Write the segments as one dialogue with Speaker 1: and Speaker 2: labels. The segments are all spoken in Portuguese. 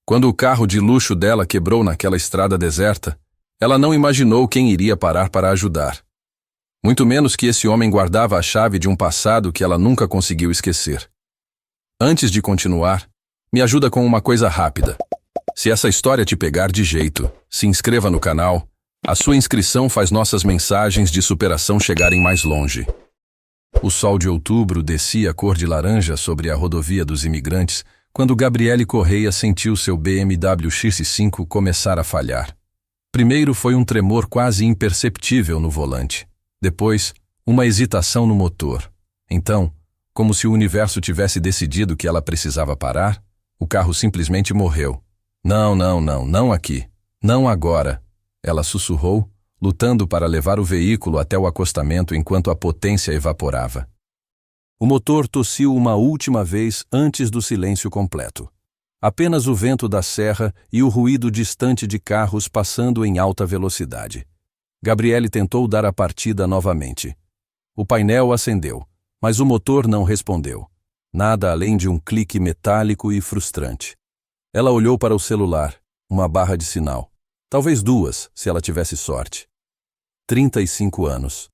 Speaker 1: Quando o carro de luxo dela quebrou naquela estrada deserta, ela não imaginou quem iria parar para ajudar. Muito menos que esse homem guardava a chave de um passado que ela nunca conseguiu esquecer. Antes de continuar, me ajuda com uma coisa rápida. Se essa história te pegar de jeito, se inscreva no canal. A sua inscrição faz nossas mensagens de superação chegarem mais longe. O sol de outubro descia cor de laranja sobre a rodovia dos imigrantes quando Gabriele Correia sentiu seu BMW X5 começar a falhar. Primeiro foi um tremor quase imperceptível no volante. Depois, uma hesitação no motor. Então, como se o universo tivesse decidido que ela precisava parar, o carro simplesmente morreu. Não aqui. Não agora. Ela sussurrou, lutando para levar o veículo até o acostamento enquanto a potência evaporava. O motor tossiu uma última vez antes do silêncio completo. Apenas o vento da serra e o ruído distante de carros passando em alta velocidade. Gabriele tentou dar a partida novamente. O painel acendeu, mas o motor não respondeu. Nada além de um clique metálico e frustrante. Ela olhou para o celular, uma barra de sinal. Talvez duas, se ela tivesse sorte. 35 anos.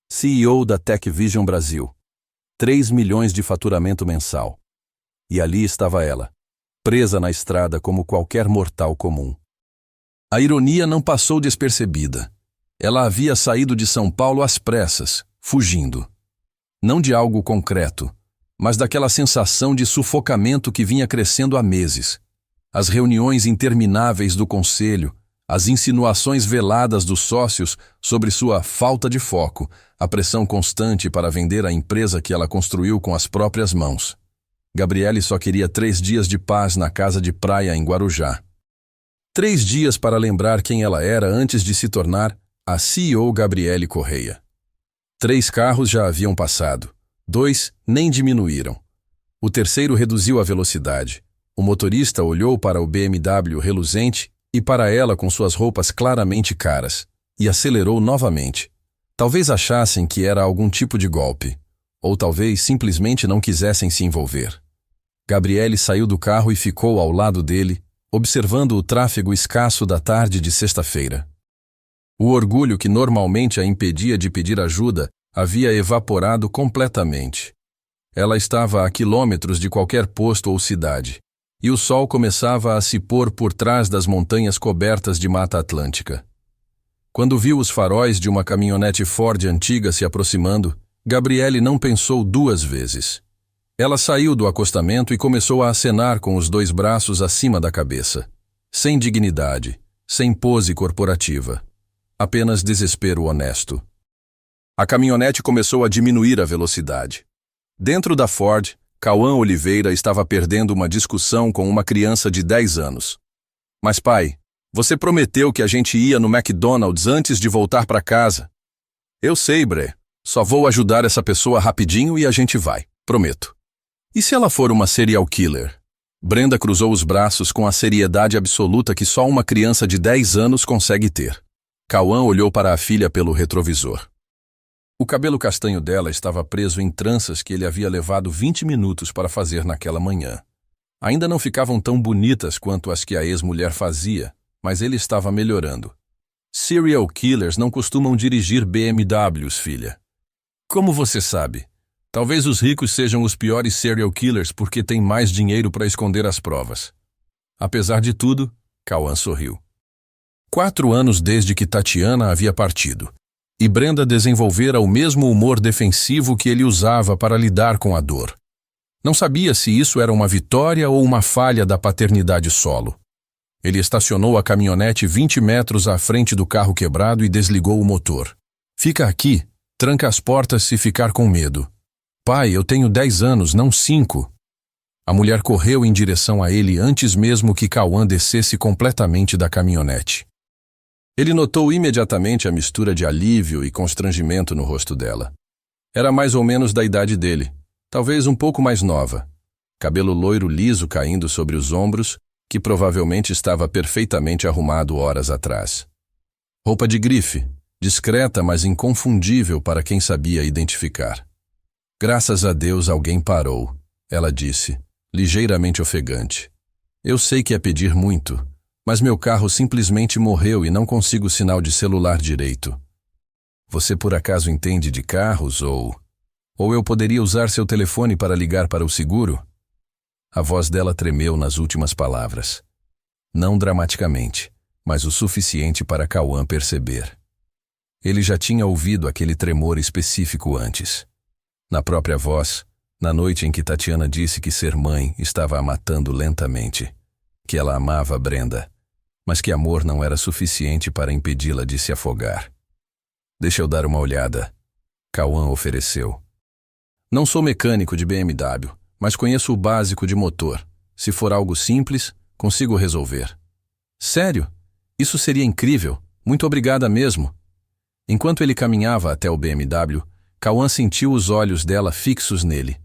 Speaker 1: CEO da TechVision Brasil. 3 milhões de faturamento mensal. E ali estava ela, presa na estrada como qualquer mortal comum. A ironia não passou despercebida. Ela havia saído de São Paulo às pressas, fugindo. Não de algo concreto, mas daquela sensação de sufocamento que vinha crescendo há meses. As reuniões intermináveis do conselho, as insinuações veladas dos sócios sobre sua falta de foco, a pressão constante para vender a empresa que ela construiu com as próprias mãos. Gabriele só queria 3 dias de paz na casa de praia em Guarujá. 3 dias para lembrar quem ela era antes de se tornar a CEO Gabriele Correia. 3 carros já haviam passado. 2 nem diminuíram. O terceiro reduziu a velocidade. O motorista olhou para o BMW reluzente e para ela com suas roupas claramente caras, e acelerou novamente. Talvez achassem que era algum tipo de golpe, ou talvez simplesmente não quisessem se envolver. Gabriele saiu do carro e ficou ao lado dele, observando o tráfego escasso da tarde de sexta-feira. O orgulho que normalmente a impedia de pedir ajuda havia evaporado completamente. Ela estava a quilômetros de qualquer posto ou cidade, e o sol começava a se pôr por trás das montanhas cobertas de Mata Atlântica. Quando viu os faróis de uma caminhonete Ford antiga se aproximando, Gabriele não pensou 2 vezes. Ela saiu do acostamento e começou a acenar com os 2 braços acima da cabeça. Sem dignidade, sem pose corporativa. Apenas desespero honesto. A caminhonete começou a diminuir a velocidade. Dentro da Ford, Cauã Oliveira estava perdendo uma discussão com uma criança de 10 anos. Mas pai, você prometeu que a gente ia no McDonald's antes de voltar para casa. Eu sei, Bre. Só vou ajudar essa pessoa rapidinho e a gente vai, prometo. E se ela for uma serial killer? Brenda cruzou os braços com a seriedade absoluta que só uma criança de 10 anos consegue ter. Cauã olhou para a filha pelo retrovisor. O cabelo castanho dela estava preso em tranças que ele havia levado 20 minutos para fazer naquela manhã. Ainda não ficavam tão bonitas quanto as que a ex-mulher fazia, mas ele estava melhorando. Serial killers não costumam dirigir BMWs, filha. Como você sabe? Talvez os ricos sejam os piores serial killers porque têm mais dinheiro para esconder as provas. Apesar de tudo, Cauã sorriu. 4 anos desde que Tatiana havia partido. E Brenda desenvolvera o mesmo humor defensivo que ele usava para lidar com a dor. Não sabia se isso era uma vitória ou uma falha da paternidade solo. Ele estacionou a caminhonete 20 metros à frente do carro quebrado e desligou o motor. Fica aqui, tranca as portas se ficar com medo. Pai, eu tenho 10 anos, não 5. A mulher correu em direção a ele antes mesmo que Cauã descesse completamente da caminhonete. Ele notou imediatamente a mistura de alívio e constrangimento no rosto dela. Era mais ou menos da idade dele, talvez um pouco mais nova. Cabelo loiro liso caindo sobre os ombros, que provavelmente estava perfeitamente arrumado horas atrás. Roupa de grife, discreta mas inconfundível para quem sabia identificar. Graças a Deus alguém parou, ela disse, ligeiramente ofegante. Eu sei que é pedir muito, mas meu carro simplesmente morreu e não consigo sinal de celular direito. Você por acaso entende de carros ou eu poderia usar seu telefone para ligar para o seguro? A voz dela tremeu nas últimas palavras. Não dramaticamente, mas o suficiente para Cauã perceber. Ele já tinha ouvido aquele tremor específico antes. Na própria voz, na noite em que Tatiana disse que ser mãe estava a matando lentamente, que ela amava Brenda, mas que amor não era suficiente para impedi-la de se afogar. Deixa eu dar uma olhada. Cauã ofereceu. Não sou mecânico de BMW, mas conheço o básico de motor. Se for algo simples, consigo resolver. Sério? Isso seria incrível. Muito obrigada mesmo. Enquanto ele caminhava até o BMW, Cauã sentiu os olhos dela fixos nele.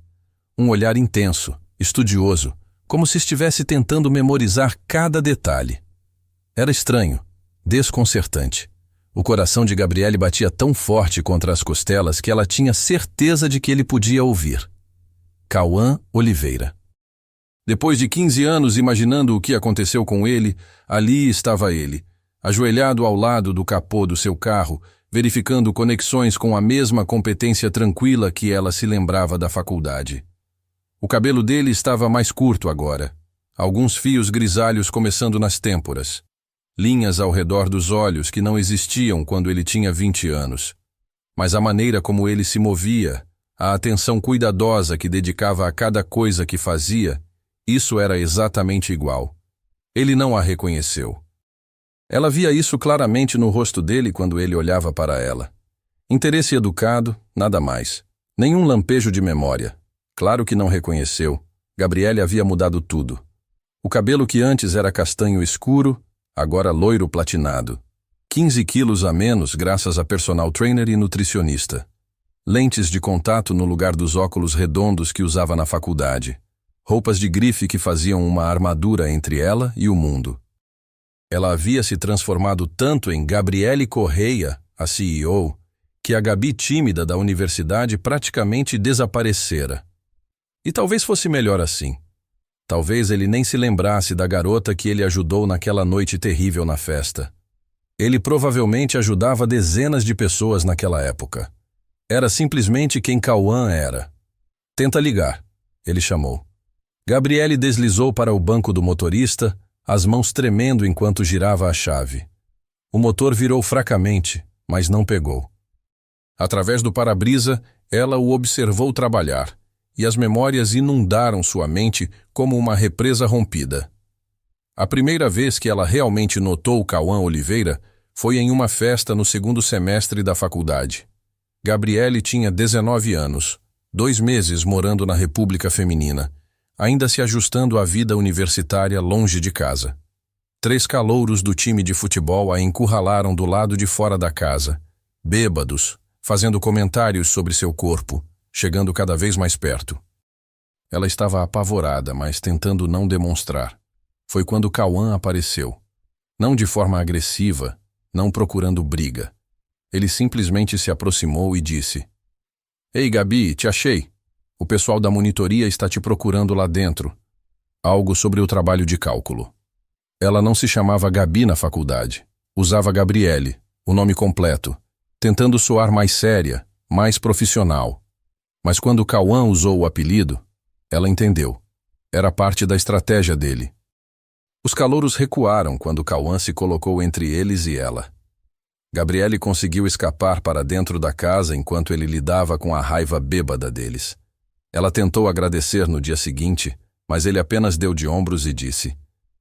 Speaker 1: Um olhar intenso, estudioso, como se estivesse tentando memorizar cada detalhe. Era estranho, desconcertante. O coração de Gabriele batia tão forte contra as costelas que ela tinha certeza de que ele podia ouvir. Cauã Oliveira. Depois de 15 anos imaginando o que aconteceu com ele, ali estava ele, ajoelhado ao lado do capô do seu carro, verificando conexões com a mesma competência tranquila que ela se lembrava da faculdade. O cabelo dele estava mais curto agora, alguns fios grisalhos começando nas têmporas, linhas ao redor dos olhos que não existiam quando ele tinha 20 anos. Mas a maneira como ele se movia, a atenção cuidadosa que dedicava a cada coisa que fazia, isso era exatamente igual. Ele não a reconheceu. Ela via isso claramente no rosto dele quando ele olhava para ela. Interesse educado, nada mais. Nenhum lampejo de memória. Claro que não reconheceu. Gabriele havia mudado tudo. O cabelo que antes era castanho escuro, agora loiro platinado. 15 quilos a menos graças a personal trainer e nutricionista. Lentes de contato no lugar dos óculos redondos que usava na faculdade. Roupas de grife que faziam uma armadura entre ela e o mundo. Ela havia se transformado tanto em Gabriele Correia, a CEO, que a Gabi tímida da universidade praticamente desaparecera. E talvez fosse melhor assim. Talvez ele nem se lembrasse da garota que ele ajudou naquela noite terrível na festa. Ele provavelmente ajudava dezenas de pessoas naquela época. Era simplesmente quem Cauã era. Tenta ligar, ele chamou. Gabriele deslizou para o banco do motorista, as mãos tremendo enquanto girava a chave. O motor virou fracamente, mas não pegou. Através do para-brisa, ela o observou trabalhar, e as memórias inundaram sua mente como uma represa rompida. A primeira vez que ela realmente notou Cauã Oliveira foi em uma festa no segundo semestre da faculdade. Gabriele tinha 19 anos, 2 meses morando na República Feminina, ainda se ajustando à vida universitária longe de casa. 3 calouros do time de futebol a encurralaram do lado de fora da casa, bêbados, fazendo comentários sobre seu corpo, chegando cada vez mais perto. Ela estava apavorada, mas tentando não demonstrar. Foi quando Cauã apareceu. Não de forma agressiva, não procurando briga. Ele simplesmente se aproximou e disse: "Ei, Gabi, te achei. O pessoal da monitoria está te procurando lá dentro. Algo sobre o trabalho de cálculo." Ela não se chamava Gabi na faculdade. Usava Gabriele, o nome completo, tentando soar mais séria, mais profissional. Mas quando Cauã usou o apelido, ela entendeu. Era parte da estratégia dele. Os calouros recuaram quando Cauã se colocou entre eles e ela. Gabriele conseguiu escapar para dentro da casa enquanto ele lidava com a raiva bêbada deles. Ela tentou agradecer no dia seguinte, mas ele apenas deu de ombros e disse: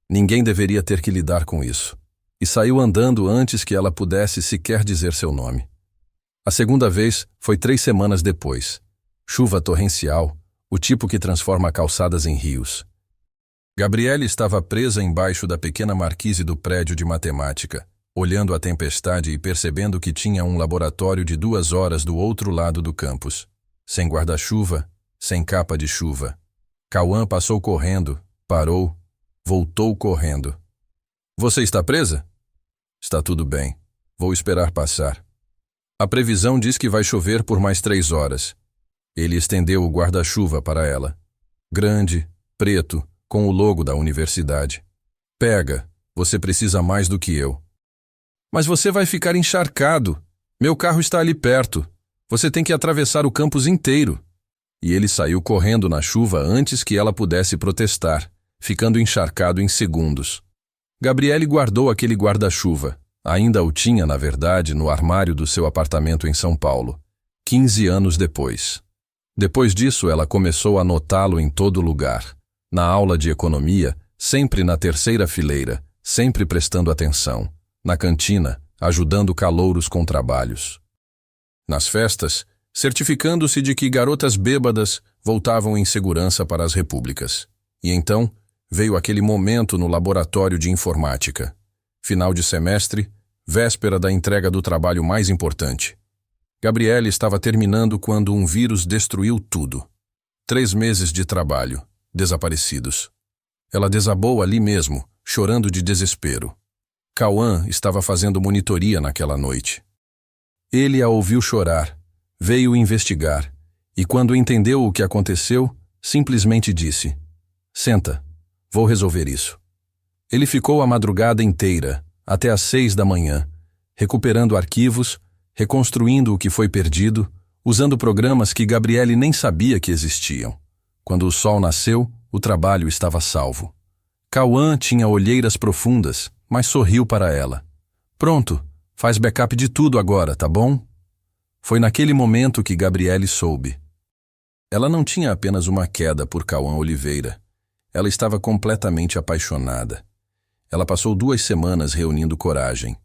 Speaker 1: "Ninguém deveria ter que lidar com isso." E saiu andando antes que ela pudesse sequer dizer seu nome. A segunda vez foi 3 semanas depois. Chuva torrencial, o tipo que transforma calçadas em rios. Gabriele estava presa embaixo da pequena marquise do prédio de matemática, olhando a tempestade e percebendo que tinha um laboratório de 2 horas do outro lado do campus. Sem guarda-chuva, sem capa de chuva. Cauã passou correndo, parou, voltou correndo. "Você está presa?" "Está tudo bem. Vou esperar passar." "A previsão diz que vai chover por mais 3 horas. Ele estendeu o guarda-chuva para ela. Grande, preto, com o logo da universidade. Pega, você precisa mais do que eu. Mas você vai ficar encharcado. Meu carro está ali perto. Você tem que atravessar o campus inteiro. E ele saiu correndo na chuva antes que ela pudesse protestar, ficando encharcado em segundos. Gabriele guardou aquele guarda-chuva. Ainda o tinha, na verdade, no armário do seu apartamento em São Paulo, 15 anos depois. Depois disso, ela começou a notá-lo em todo lugar. Na aula de economia, sempre na terceira fileira, sempre prestando atenção. Na cantina, ajudando calouros com trabalhos. Nas festas, certificando-se de que garotas bêbadas voltavam em segurança para as repúblicas. E então, veio aquele momento no laboratório de informática. Final de semestre, véspera da entrega do trabalho mais importante. Gabriele estava terminando quando um vírus destruiu tudo. 3 meses de trabalho, desaparecidos. Ela desabou ali mesmo, chorando de desespero. Cauã estava fazendo monitoria naquela noite. Ele a ouviu chorar, veio investigar, e quando entendeu o que aconteceu, simplesmente disse: "Senta, vou resolver isso." Ele ficou a madrugada inteira, até às 6 da manhã, recuperando arquivos, reconstruindo o que foi perdido, usando programas que Gabriele nem sabia que existiam. Quando o sol nasceu, o trabalho estava salvo. Cauã tinha olheiras profundas, mas sorriu para ela. "Pronto, faz backup de tudo agora, tá bom?" Foi naquele momento que Gabriele soube. Ela não tinha apenas uma queda por Cauã Oliveira. Ela estava completamente apaixonada. Ela passou 2 semanas reunindo coragem.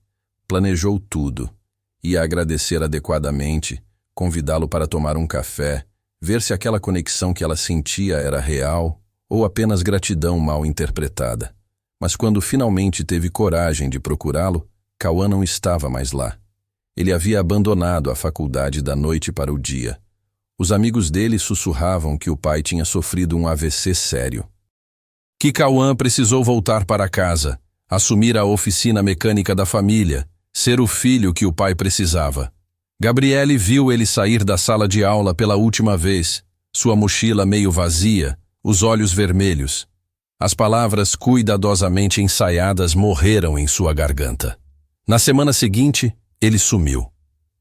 Speaker 1: Planejou tudo. Ia agradecer adequadamente, convidá-lo para tomar um café, ver se aquela conexão que ela sentia era real ou apenas gratidão mal interpretada. Mas quando finalmente teve coragem de procurá-lo, Cauã não estava mais lá. Ele havia abandonado a faculdade da noite para o dia. Os amigos dele sussurravam que o pai tinha sofrido um AVC sério. Que Cauã precisou voltar para casa, assumir a oficina mecânica da família, ser o filho que o pai precisava. Gabriele viu ele sair da sala de aula pela última vez, sua mochila meio vazia, os olhos vermelhos. As palavras cuidadosamente ensaiadas morreram em sua garganta. Na semana seguinte, ele sumiu.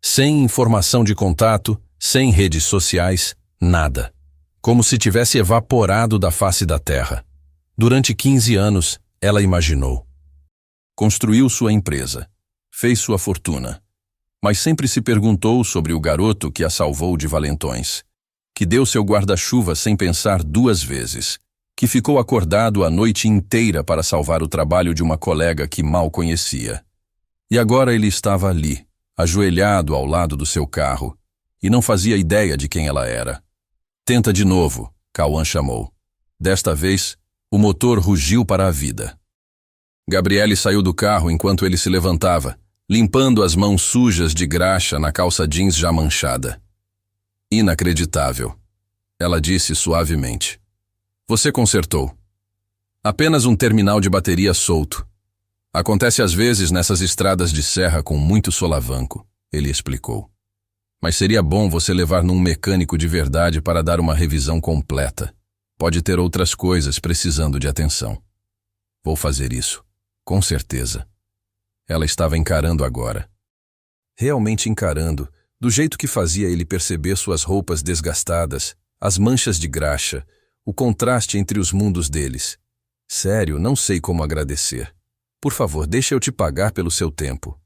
Speaker 1: Sem informação de contato, sem redes sociais, nada. Como se tivesse evaporado da face da terra. Durante 15 anos, ela imaginou. Construiu sua empresa. Fez sua fortuna. Mas sempre se perguntou sobre o garoto que a salvou de valentões. Que deu seu guarda-chuva sem pensar 2 vezes. Que ficou acordado a noite inteira para salvar o trabalho de uma colega que mal conhecia. E agora ele estava ali, ajoelhado ao lado do seu carro, e não fazia ideia de quem ela era. "Tenta de novo", Cauã chamou. Desta vez, o motor rugiu para a vida. Gabriele saiu do carro enquanto ele se levantava, limpando as mãos sujas de graxa na calça jeans já manchada. "Inacreditável", ela disse suavemente. "Você consertou. Apenas um terminal de bateria solto. Acontece às vezes nessas estradas de serra com muito solavanco", ele explicou. "Mas seria bom você levar num mecânico de verdade para dar uma revisão completa. Pode ter outras coisas precisando de atenção." "Vou fazer isso, com certeza." Ela estava encarando agora. Realmente encarando, do jeito que fazia ele perceber suas roupas desgastadas, as manchas de graxa, o contraste entre os mundos deles. "Sério, não sei como agradecer. Por favor, deixa eu te pagar pelo seu tempo."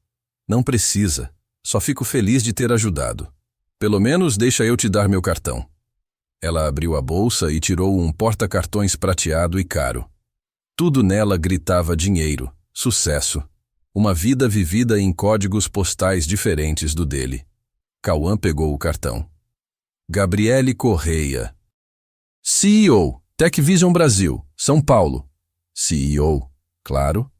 Speaker 1: "Não precisa. Só fico feliz de ter ajudado. Pelo menos deixa eu te dar meu cartão." Ela abriu a bolsa e tirou um porta-cartões prateado e caro. Tudo nela gritava dinheiro, sucesso, uma vida vivida em códigos postais diferentes do dele. Cauã pegou o cartão. Gabriele Correia. CEO, TechVision Brasil, São Paulo. CEO, claro.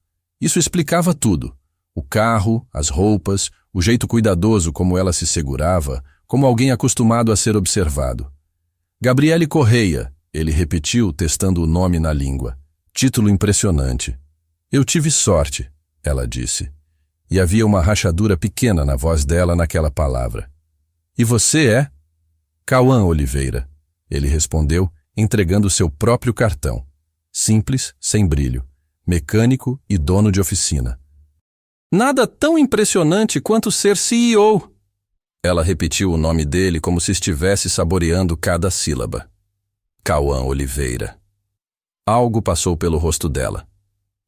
Speaker 1: Isso explicava tudo. O carro, as roupas, o jeito cuidadoso como ela se segurava, como alguém acostumado a ser observado. Gabriele Correia, ele repetiu, testando o nome na língua. Título impressionante. "Eu tive sorte", ela disse. E havia uma rachadura pequena na voz dela naquela palavra. "E você é?" "Cauã Oliveira", ele respondeu, entregando seu próprio cartão. Simples, sem brilho, mecânico e dono de oficina. Nada tão impressionante quanto ser CEO. Ela repetiu o nome dele como se estivesse saboreando cada sílaba. Cauã Oliveira. Algo passou pelo rosto dela.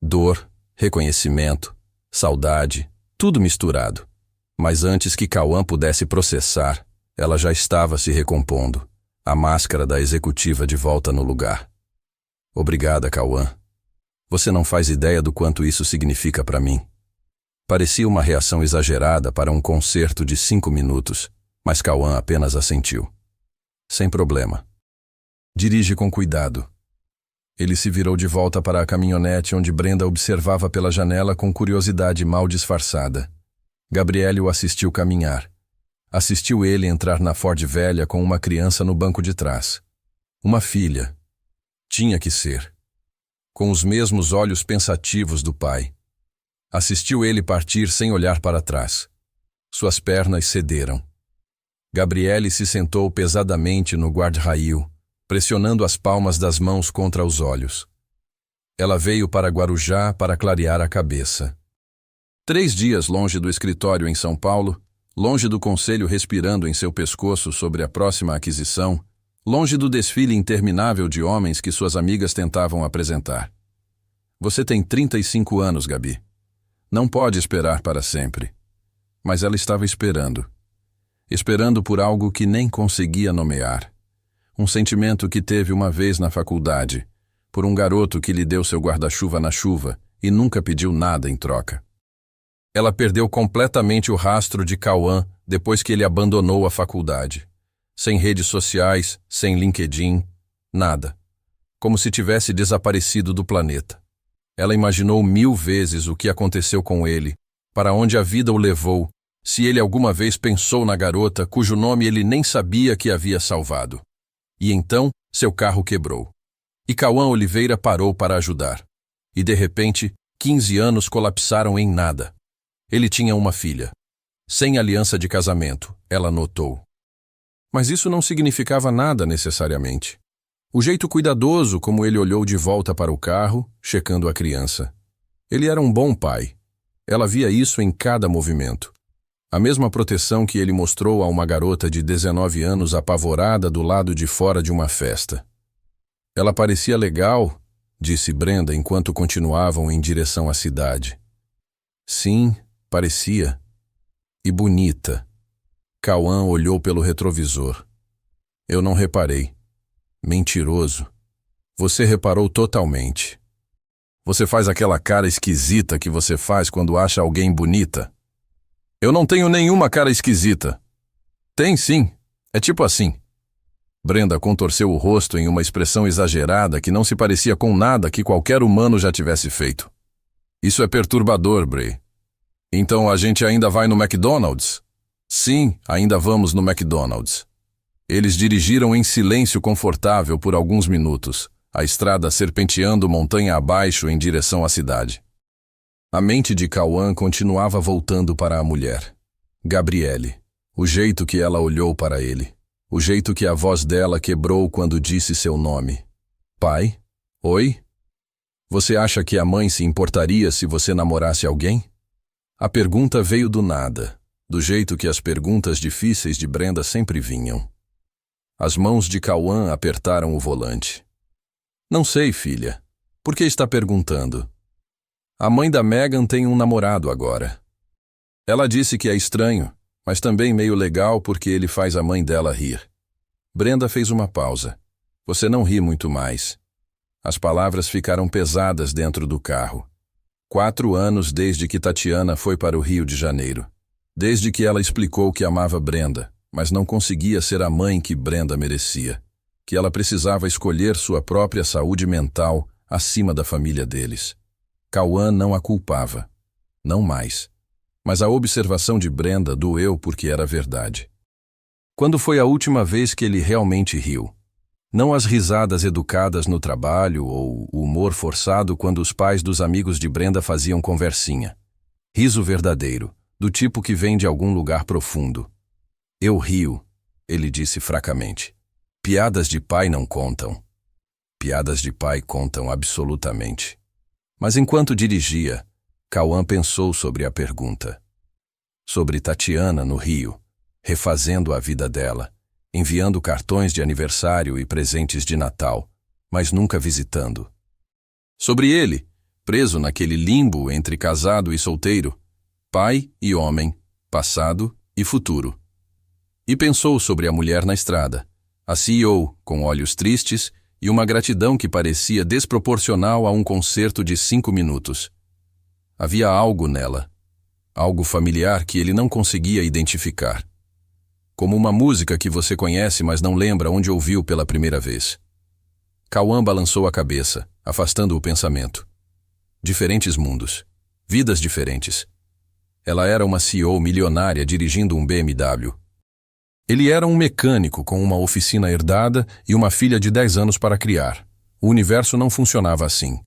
Speaker 1: Dor, reconhecimento, saudade, tudo misturado. Mas antes que Cauã pudesse processar, ela já estava se recompondo, a máscara da executiva de volta no lugar. Obrigada, Cauã. Você não faz ideia do quanto isso significa para mim. Parecia uma reação exagerada para um concerto de 5 minutos, mas Cauã apenas assentiu. Sem problema. Dirige com cuidado. Ele se virou de volta para a caminhonete onde Brenda observava pela janela com curiosidade mal disfarçada. Gabriele o assistiu caminhar. Assistiu ele entrar na Ford velha com uma criança no banco de trás. Uma filha. Tinha que ser. Com os mesmos olhos pensativos do pai. Assistiu ele partir sem olhar para trás. Suas pernas cederam. Gabriele se sentou pesadamente no guarda-rail, pressionando as palmas das mãos contra os olhos. Ela veio para Guarujá para clarear a cabeça. 3 dias longe do escritório em São Paulo, longe do conselho respirando em seu pescoço sobre a próxima aquisição, longe do desfile interminável de homens que suas amigas tentavam apresentar. Você tem 35 anos, Gabi. Não pode esperar para sempre. Mas ela estava esperando. Esperando por algo que nem conseguia nomear. Um sentimento que teve uma vez na faculdade, por um garoto que lhe deu seu guarda-chuva na chuva e nunca pediu nada em troca. Ela perdeu completamente o rastro de Cauã depois que ele abandonou a faculdade. Sem redes sociais, sem LinkedIn, nada. Como se tivesse desaparecido do planeta. Ela imaginou 1000 vezes o que aconteceu com ele, para onde a vida o levou, se ele alguma vez pensou na garota cujo nome ele nem sabia que havia salvado. E então, seu carro quebrou. E Cauã Oliveira parou para ajudar. E de repente, 15 anos colapsaram em nada. Ele tinha uma filha. Sem aliança de casamento, ela notou. Mas isso não significava nada necessariamente. O jeito cuidadoso como ele olhou de volta para o carro, checando a criança. Ele era um bom pai. Ela via isso em cada movimento. A mesma proteção que ele mostrou a uma garota de 19 anos apavorada do lado de fora de uma festa. Ela parecia legal, disse Brenda enquanto continuavam em direção à cidade. Sim, parecia. E bonita. Cauã olhou pelo retrovisor. Eu não reparei. Mentiroso. Você reparou totalmente. Você faz aquela cara esquisita que você faz quando acha alguém bonita. Eu não tenho nenhuma cara esquisita. Tem sim. É tipo assim. Brenda contorceu o rosto em uma expressão exagerada que não se parecia com nada que qualquer humano já tivesse feito. Isso é perturbador, Bray. Então a gente ainda vai no McDonald's? Sim, ainda vamos no McDonald's. Eles dirigiram em silêncio confortável por alguns minutos, a estrada serpenteando montanha abaixo em direção à cidade. A mente de Cauã continuava voltando para a mulher. Gabriele. O jeito que ela olhou para ele. O jeito que a voz dela quebrou quando disse seu nome. Pai? Oi? Você acha que a mãe se importaria se você namorasse alguém? A pergunta veio do nada, do jeito que as perguntas difíceis de Brenda sempre vinham. As mãos de Cauã apertaram o volante. Não sei, filha. Por que está perguntando? A mãe da Megan tem um namorado agora. Ela disse que é estranho, mas também meio legal porque ele faz a mãe dela rir. Brenda fez uma pausa. Você não ri muito mais. As palavras ficaram pesadas dentro do carro. 4 anos desde que Tatiana foi para o Rio de Janeiro. Desde que ela explicou que amava Brenda, mas não conseguia ser a mãe que Brenda merecia. Que ela precisava escolher sua própria saúde mental acima da família deles. Cauã não a culpava. Não mais. Mas a observação de Brenda doeu porque era verdade. Quando foi a última vez que ele realmente riu? Não as risadas educadas no trabalho ou o humor forçado quando os pais dos amigos de Brenda faziam conversinha. Riso verdadeiro, do tipo que vem de algum lugar profundo. Eu rio, ele disse fracamente. Piadas de pai não contam. Piadas de pai contam absolutamente. Mas enquanto dirigia, Cauã pensou sobre a pergunta. Sobre Tatiana no Rio, refazendo a vida dela, enviando cartões de aniversário e presentes de Natal, mas nunca visitando. Sobre ele, preso naquele limbo entre casado e solteiro, pai e homem, passado e futuro. E pensou sobre a mulher na estrada, a CEO com olhos tristes e uma gratidão que parecia desproporcional a um concerto de 5 minutos. Havia algo nela, algo familiar que ele não conseguia identificar. Como uma música que você conhece, mas não lembra onde ouviu pela primeira vez. Cauã balançou a cabeça, afastando o pensamento. Diferentes mundos, vidas diferentes. Ela era uma CEO milionária dirigindo um BMW. Ele era um mecânico com uma oficina herdada e uma filha de 10 anos para criar. O universo não funcionava assim.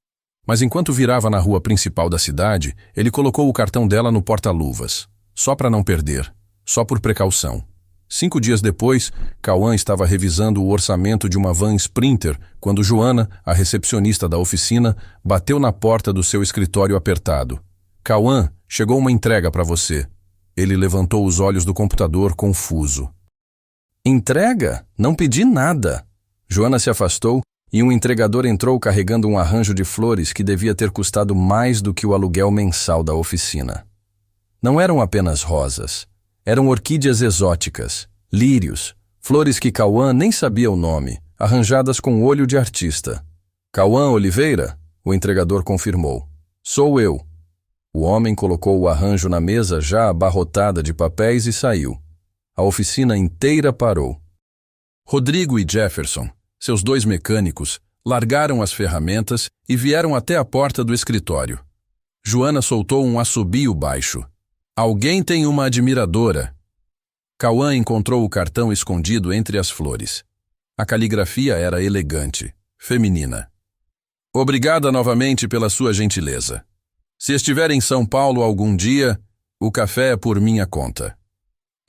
Speaker 1: Mas enquanto virava na rua principal da cidade, ele colocou o cartão dela no porta-luvas. Só para não perder. Só por precaução. 5 dias depois, Cauã estava revisando o orçamento de uma van Sprinter quando Joana, a recepcionista da oficina, bateu na porta do seu escritório apertado. Cauã, chegou uma entrega para você. Ele levantou os olhos do computador confuso. Entrega? Não pedi nada. Joana se afastou e um entregador entrou carregando um arranjo de flores que devia ter custado mais do que o aluguel mensal da oficina. Não eram apenas rosas. Eram orquídeas exóticas, lírios, flores que Cauã nem sabia o nome, arranjadas com olho de artista. Cauã Oliveira? O entregador confirmou. Sou eu. O homem colocou o arranjo na mesa já abarrotada de papéis e saiu. A oficina inteira parou. Rodrigo e Jefferson, seus 2 mecânicos, largaram as ferramentas e vieram até a porta do escritório. Joana soltou um assobio baixo. Alguém tem uma admiradora. Cauã encontrou o cartão escondido entre as flores. A caligrafia era elegante, feminina. Obrigada novamente pela sua gentileza. Se estiver em São Paulo algum dia, o café é por minha conta.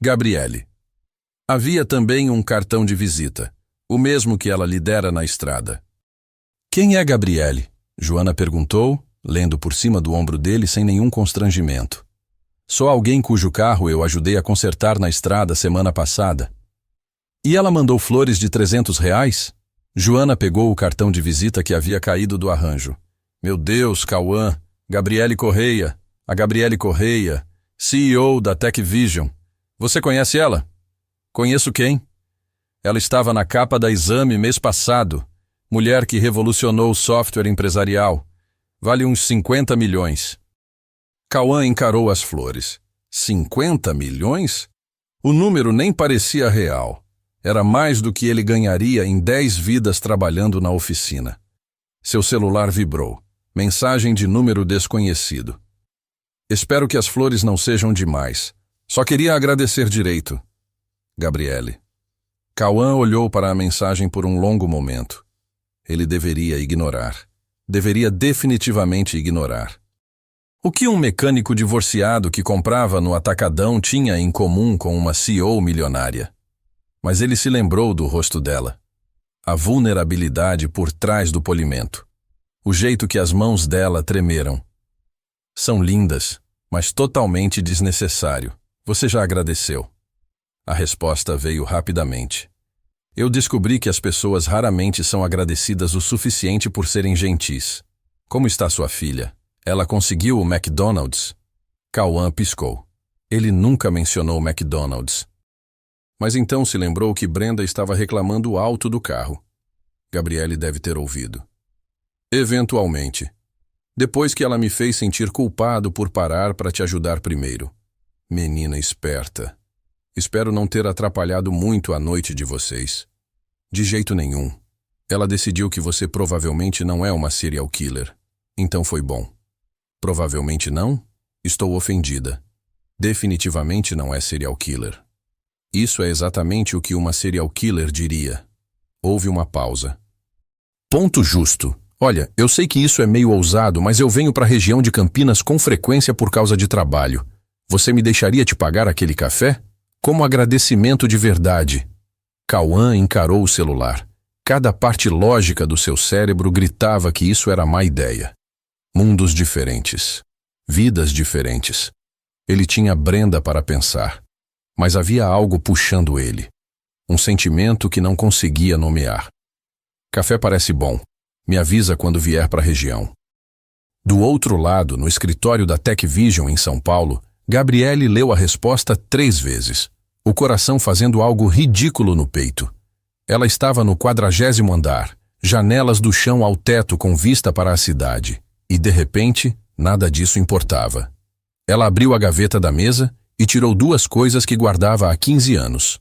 Speaker 1: Gabriele. Havia também um cartão de visita, o mesmo que ela lhe dera na estrada. Quem é Gabriele? Joana perguntou, lendo por cima do ombro dele sem nenhum constrangimento. Só alguém cujo carro eu ajudei a consertar na estrada semana passada. E ela mandou flores de R$300? Joana pegou o cartão de visita que havia caído do arranjo. Meu Deus, Cauã, Gabriele Correia, a Gabriele Correia, CEO da TechVision. Você conhece ela? Conheço quem? Ela estava na capa da Exame mês passado. Mulher que revolucionou o software empresarial. Vale uns 50 milhões. Cauã encarou as flores. 50 milhões? O número nem parecia real. Era mais do que ele ganharia em 10 vidas trabalhando na oficina. Seu celular vibrou. Mensagem de número desconhecido. Espero que as flores não sejam demais. Só queria agradecer direito. Gabriele. Cauã olhou para a mensagem por um longo momento. Ele deveria ignorar. Deveria definitivamente ignorar. O que um mecânico divorciado que comprava no atacadão tinha em comum com uma CEO milionária? Mas ele se lembrou do rosto dela. A vulnerabilidade por trás do polimento. O jeito que as mãos dela tremeram. São lindas, mas totalmente desnecessário. Você já agradeceu? A resposta veio rapidamente. Eu descobri que as pessoas raramente são agradecidas o suficiente por serem gentis. Como está sua filha? Ela conseguiu o McDonald's? Cauã piscou. Ele nunca mencionou o McDonald's. Mas então se lembrou que Brenda estava reclamando alto do carro. Gabriele deve ter ouvido. Eventualmente. Depois que ela me fez sentir culpado por parar para te ajudar primeiro. Menina esperta. Espero não ter atrapalhado muito a noite de vocês. De jeito nenhum. Ela decidiu que você provavelmente não é uma serial killer. Então foi bom. Provavelmente não? Estou ofendida. Definitivamente não é serial killer. Isso é exatamente o que uma serial killer diria. Houve uma pausa. Ponto justo. Olha, eu sei que isso é meio ousado, mas eu venho para a região de Campinas com frequência por causa de trabalho. Você me deixaria te pagar aquele café? Como agradecimento de verdade. Cauã encarou o celular. Cada parte lógica do seu cérebro gritava que isso era má ideia. Mundos diferentes. Vidas diferentes. Ele tinha Brenda para pensar. Mas havia algo puxando ele. Um sentimento que não conseguia nomear. Café parece bom. Me avisa quando vier para a região. Do outro lado, no escritório da Tech Vision em São Paulo, Gabriele leu a resposta 3 vezes, o coração fazendo algo ridículo no peito. Ela estava no 40º andar, janelas do chão ao teto com vista para a cidade, e de repente, nada disso importava. Ela abriu a gaveta da mesa e tirou 2 coisas que guardava há 15 anos.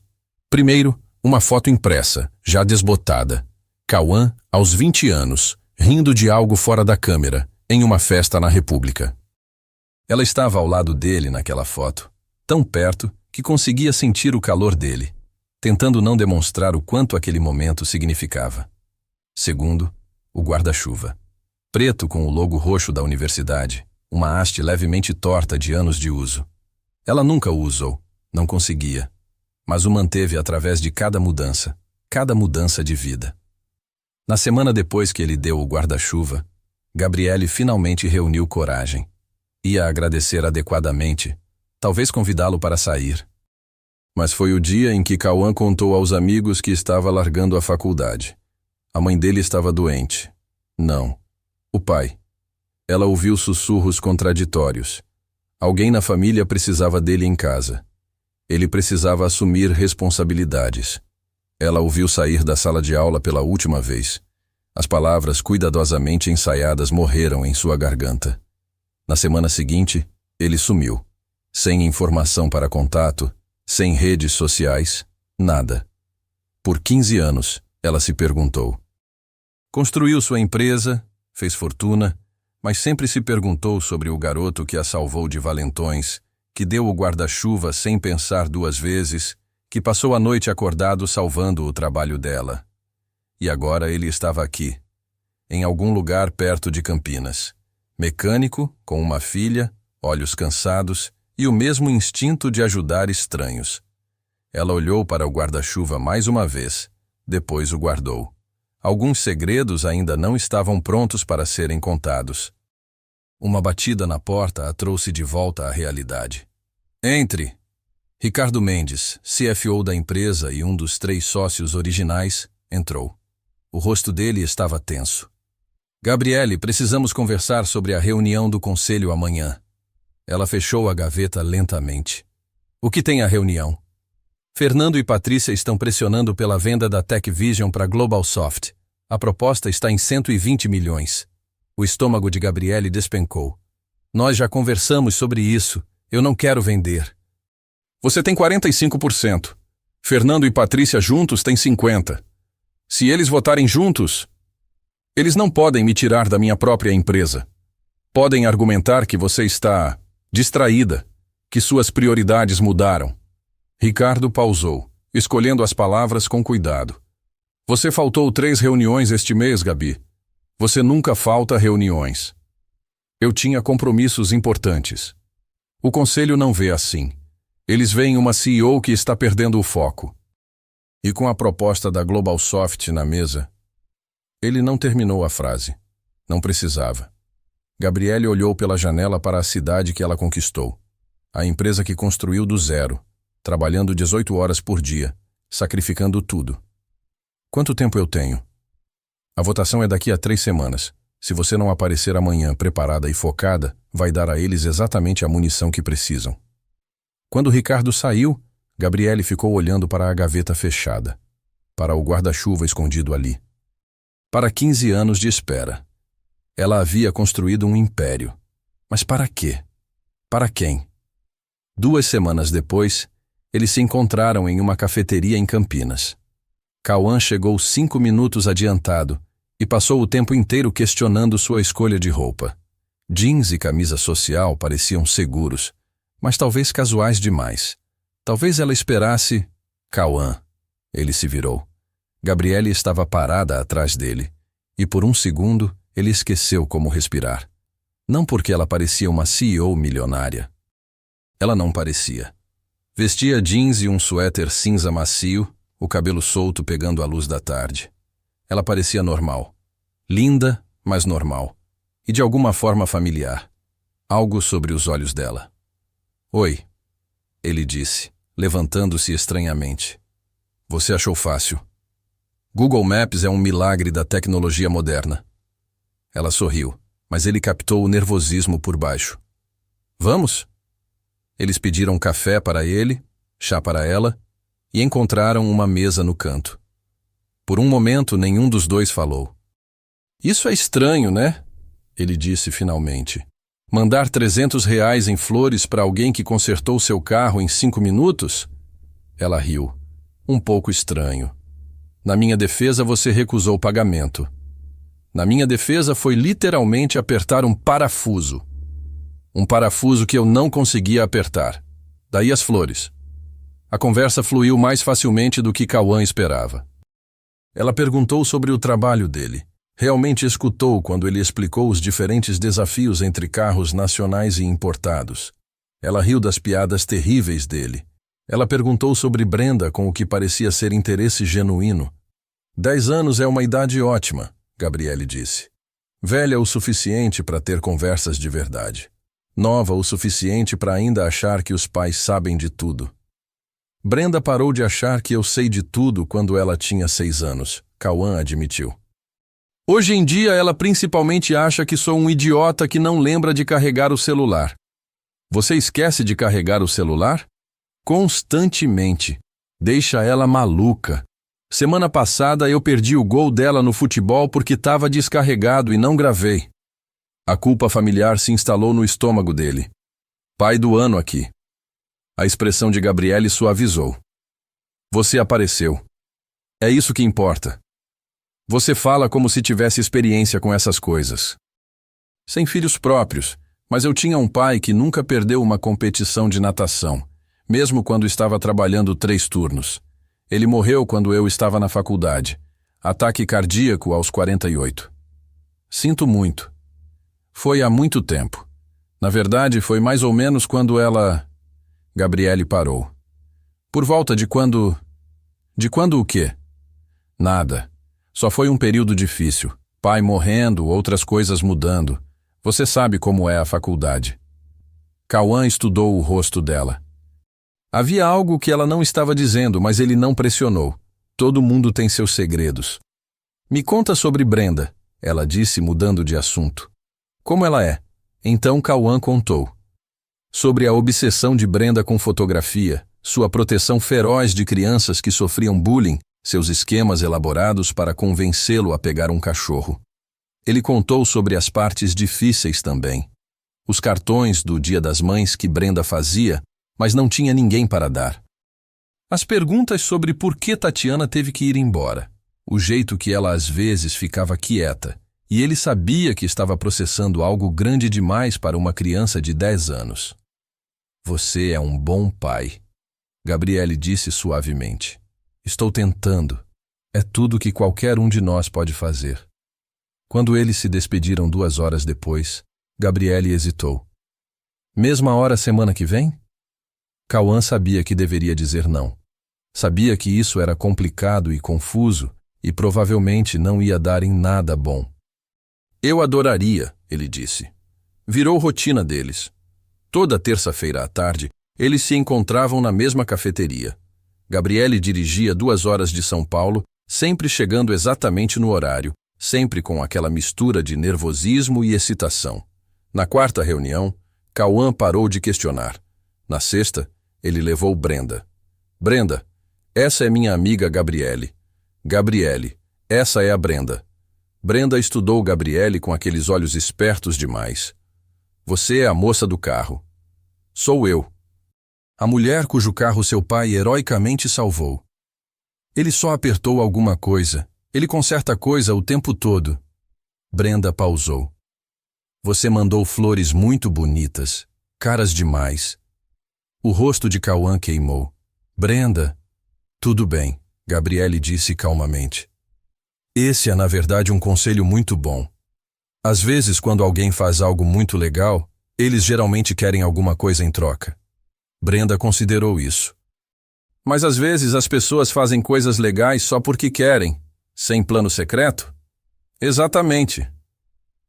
Speaker 1: Primeiro, uma foto impressa, já desbotada. Cauã, aos 20 anos, rindo de algo fora da câmera, em uma festa na República. Ela estava ao lado dele naquela foto, tão perto que conseguia sentir o calor dele, tentando não demonstrar o quanto aquele momento significava. Segundo, o guarda-chuva. Preto com o logo roxo da universidade, uma haste levemente torta de anos de uso. Ela nunca o usou, não conseguia, mas o manteve através de cada mudança de vida. Na semana depois que ele deu o guarda-chuva, Gabriele finalmente reuniu coragem. Ia agradecer adequadamente, talvez convidá-lo para sair. Mas foi o dia em que Cauã contou aos amigos que estava largando a faculdade. A mãe dele estava doente. Não, o pai. Ela ouviu sussurros contraditórios. Alguém na família precisava dele em casa. Ele precisava assumir responsabilidades. Ela ouviu sair da sala de aula pela última vez. As palavras cuidadosamente ensaiadas morreram em sua garganta. Na semana seguinte, ele sumiu. Sem informação para contato, sem redes sociais, nada. Por 15 anos, ela se perguntou. Construiu sua empresa, fez fortuna, mas sempre se perguntou sobre o garoto que a salvou de valentões, que deu o guarda-chuva sem pensar 2 vezes, que passou a noite acordado salvando o trabalho dela. E agora ele estava aqui, em algum lugar perto de Campinas. Mecânico, com uma filha, olhos cansados e o mesmo instinto de ajudar estranhos. Ela olhou para o guarda-chuva mais uma vez, depois o guardou. Alguns segredos ainda não estavam prontos para serem contados. Uma batida na porta a trouxe de volta à realidade. Entre! Ricardo Mendes, CFO da empresa e um dos 3 sócios originais, entrou. O rosto dele estava tenso. Gabriele, precisamos conversar sobre a reunião do conselho amanhã. Ela fechou a gaveta lentamente. O que tem a reunião? Fernando e Patrícia estão pressionando pela venda da Tech Vision para Globalsoft. A proposta está em 120 milhões. O estômago de Gabriele despencou. Nós já conversamos sobre isso. Eu não quero vender. Você tem 45%. Fernando e Patrícia juntos têm 50%. Se eles votarem juntos, eles não podem me tirar da minha própria empresa. Podem argumentar que você está distraída, que suas prioridades mudaram. Ricardo pausou, escolhendo as palavras com cuidado. Você faltou 3 reuniões este mês, Gabi. Você nunca falta reuniões. Eu tinha compromissos importantes. O conselho não vê assim. Eles veem uma CEO que está perdendo o foco. E com a proposta da Globalsoft na mesa, ele não terminou a frase. Não precisava. Gabriele olhou pela janela para a cidade que ela conquistou. A empresa que construiu do zero, trabalhando 18 horas por dia, sacrificando tudo. Quanto tempo eu tenho? A votação é daqui a 3 semanas. Se você não aparecer amanhã preparada e focada, vai dar a eles exatamente a munição que precisam. Quando Ricardo saiu, Gabriele ficou olhando para a gaveta fechada, para o guarda-chuva escondido ali. Para 15 anos de espera. Ela havia construído um império. Mas para quê? Para quem? 2 semanas depois, eles se encontraram em uma cafeteria em Campinas. Cauã chegou 5 minutos adiantado e passou o tempo inteiro questionando sua escolha de roupa. Jeans e camisa social pareciam seguros, mas talvez casuais demais. Talvez ela esperasse... Cauã. Ele se virou. Gabriele estava parada atrás dele, e por um segundo ele esqueceu como respirar. Não porque ela parecia uma CEO milionária. Ela não parecia. Vestia jeans e um suéter cinza macio, o cabelo solto pegando a luz da tarde. Ela parecia normal. Linda, mas normal. E de alguma forma familiar. Algo sobre os olhos dela. Oi, ele disse, levantando-se estranhamente. Você achou fácil. Google Maps é um milagre da tecnologia moderna. Ela sorriu, mas ele captou o nervosismo por baixo. Vamos? Eles pediram café para ele, chá para ela, e encontraram uma mesa no canto. Por um momento, nenhum dos dois falou. Isso é estranho, né? Ele disse finalmente. Mandar R$ 300 em flores para alguém que consertou seu carro em 5 minutos? Ela riu. Um pouco estranho. Na minha defesa, você recusou o pagamento. Na minha defesa, foi literalmente apertar um parafuso. Um parafuso que eu não conseguia apertar. Daí as flores. A conversa fluiu mais facilmente do que Cauã esperava. Ela perguntou sobre o trabalho dele. Realmente escutou quando ele explicou os diferentes desafios entre carros nacionais e importados. Ela riu das piadas terríveis dele. Ela perguntou sobre Brenda com o que parecia ser interesse genuíno. 10 anos é uma idade ótima, Gabriele disse. Velha o suficiente para ter conversas de verdade. Nova o suficiente para ainda achar que os pais sabem de tudo. Brenda parou de achar que eu sei de tudo quando ela tinha 6 anos, Cauã admitiu. Hoje em dia ela principalmente acha que sou um idiota que não lembra de carregar o celular. Você esquece de carregar o celular? Constantemente. Deixa ela maluca. Semana passada eu perdi o gol dela no futebol porque estava descarregado e não gravei. A culpa familiar se instalou no estômago dele. Pai do ano aqui. A expressão de Gabriele suavizou. Você apareceu. É isso que importa. Você fala como se tivesse experiência com essas coisas. Sem filhos próprios, mas eu tinha um pai que nunca perdeu uma competição de natação, mesmo quando estava trabalhando 3 turnos. Ele morreu quando eu estava na faculdade. Ataque cardíaco aos 48. Sinto muito. Foi há muito tempo. Na verdade, foi mais ou menos quando ela... Gabriele parou. Por volta de quando... De quando o quê? Nada. Só foi um período difícil. Pai morrendo, outras coisas mudando. Você sabe como é a faculdade. Cauã estudou o rosto dela. Havia algo que ela não estava dizendo, mas ele não pressionou. Todo mundo tem seus segredos. Me conta sobre Brenda, ela disse, mudando de assunto. Como ela é? Então Cauã contou. Sobre a obsessão de Brenda com fotografia, sua proteção feroz de crianças que sofriam bullying, seus esquemas elaborados para convencê-lo a pegar um cachorro. Ele contou sobre as partes difíceis também. Os cartões do Dia das Mães que Brenda fazia, mas não tinha ninguém para dar. As perguntas sobre por que Tatiana teve que ir embora. O jeito que ela às vezes ficava quieta. E ele sabia que estava processando algo grande demais para uma criança de 10 anos. Você é um bom pai, Gabriele disse suavemente. Estou tentando. É tudo que qualquer um de nós pode fazer. Quando eles se despediram 2 horas depois, Gabriele hesitou. Mesma hora semana que vem? Cauã sabia que deveria dizer não. Sabia que isso era complicado e confuso e provavelmente não ia dar em nada bom. Eu adoraria, ele disse. Virou rotina deles. Toda terça-feira à tarde, eles se encontravam na mesma cafeteria. Gabriele dirigia 2 horas de São Paulo, sempre chegando exatamente no horário, sempre com aquela mistura de nervosismo e excitação. Na 4ª reunião, Cauã parou de questionar. Na 6ª, ele levou Brenda. Brenda, essa é minha amiga Gabriele. Gabriele, essa é a Brenda. Brenda estudou Gabriele com aqueles olhos espertos demais. Você é a moça do carro. Sou eu. A mulher cujo carro seu pai heroicamente salvou. Ele só apertou alguma coisa. Ele conserta coisa o tempo todo. Brenda pausou. Você mandou flores muito bonitas, caras demais. O rosto de Cauã queimou. Brenda, tudo bem, Gabriele disse calmamente. Esse é na verdade um conselho muito bom. Às vezes, quando alguém faz algo muito legal, eles geralmente querem alguma coisa em troca. Brenda considerou isso. Mas às vezes as pessoas fazem coisas legais só porque querem, Sem plano secreto? Exatamente.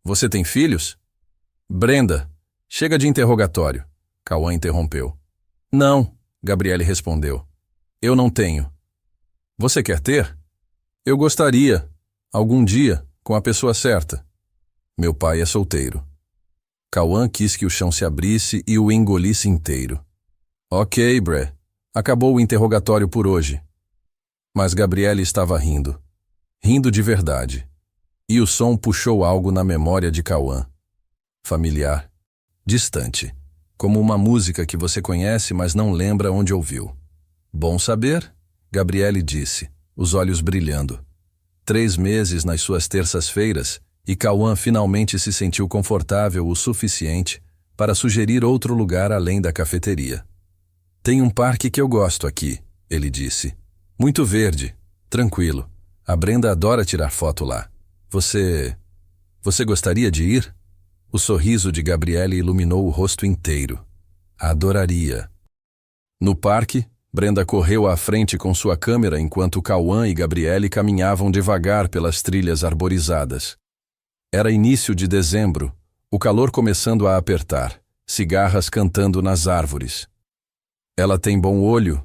Speaker 1: Você tem filhos? Brenda, chega de interrogatório. Cauã interrompeu. Não, Gabriele respondeu. Eu não tenho. Você quer ter? Eu gostaria, algum dia, com a pessoa certa. Meu pai é solteiro. Cauã quis que o chão se abrisse e o engolisse inteiro. Ok, Bre. Acabou o interrogatório por hoje. Mas Gabriele estava rindo. Rindo de verdade. E o som puxou algo na memória de Cauã. Familiar. Distante. Como uma música que você conhece, mas não lembra onde ouviu. Bom saber, Gabriele disse, os olhos brilhando. 3 meses nas suas terças-feiras, e Cauã finalmente se sentiu confortável o suficiente para sugerir outro lugar além da cafeteria. Tem um parque que eu gosto aqui, ele disse. Muito verde, tranquilo. A Brenda adora tirar foto lá. Você gostaria de ir? O sorriso de Gabriele iluminou o rosto inteiro. Adoraria. No parque, Brenda correu à frente com sua câmera enquanto Cauã e Gabriele caminhavam devagar pelas trilhas arborizadas. Era início de dezembro, o calor começando a apertar, cigarras cantando nas árvores. Ela tem bom olho,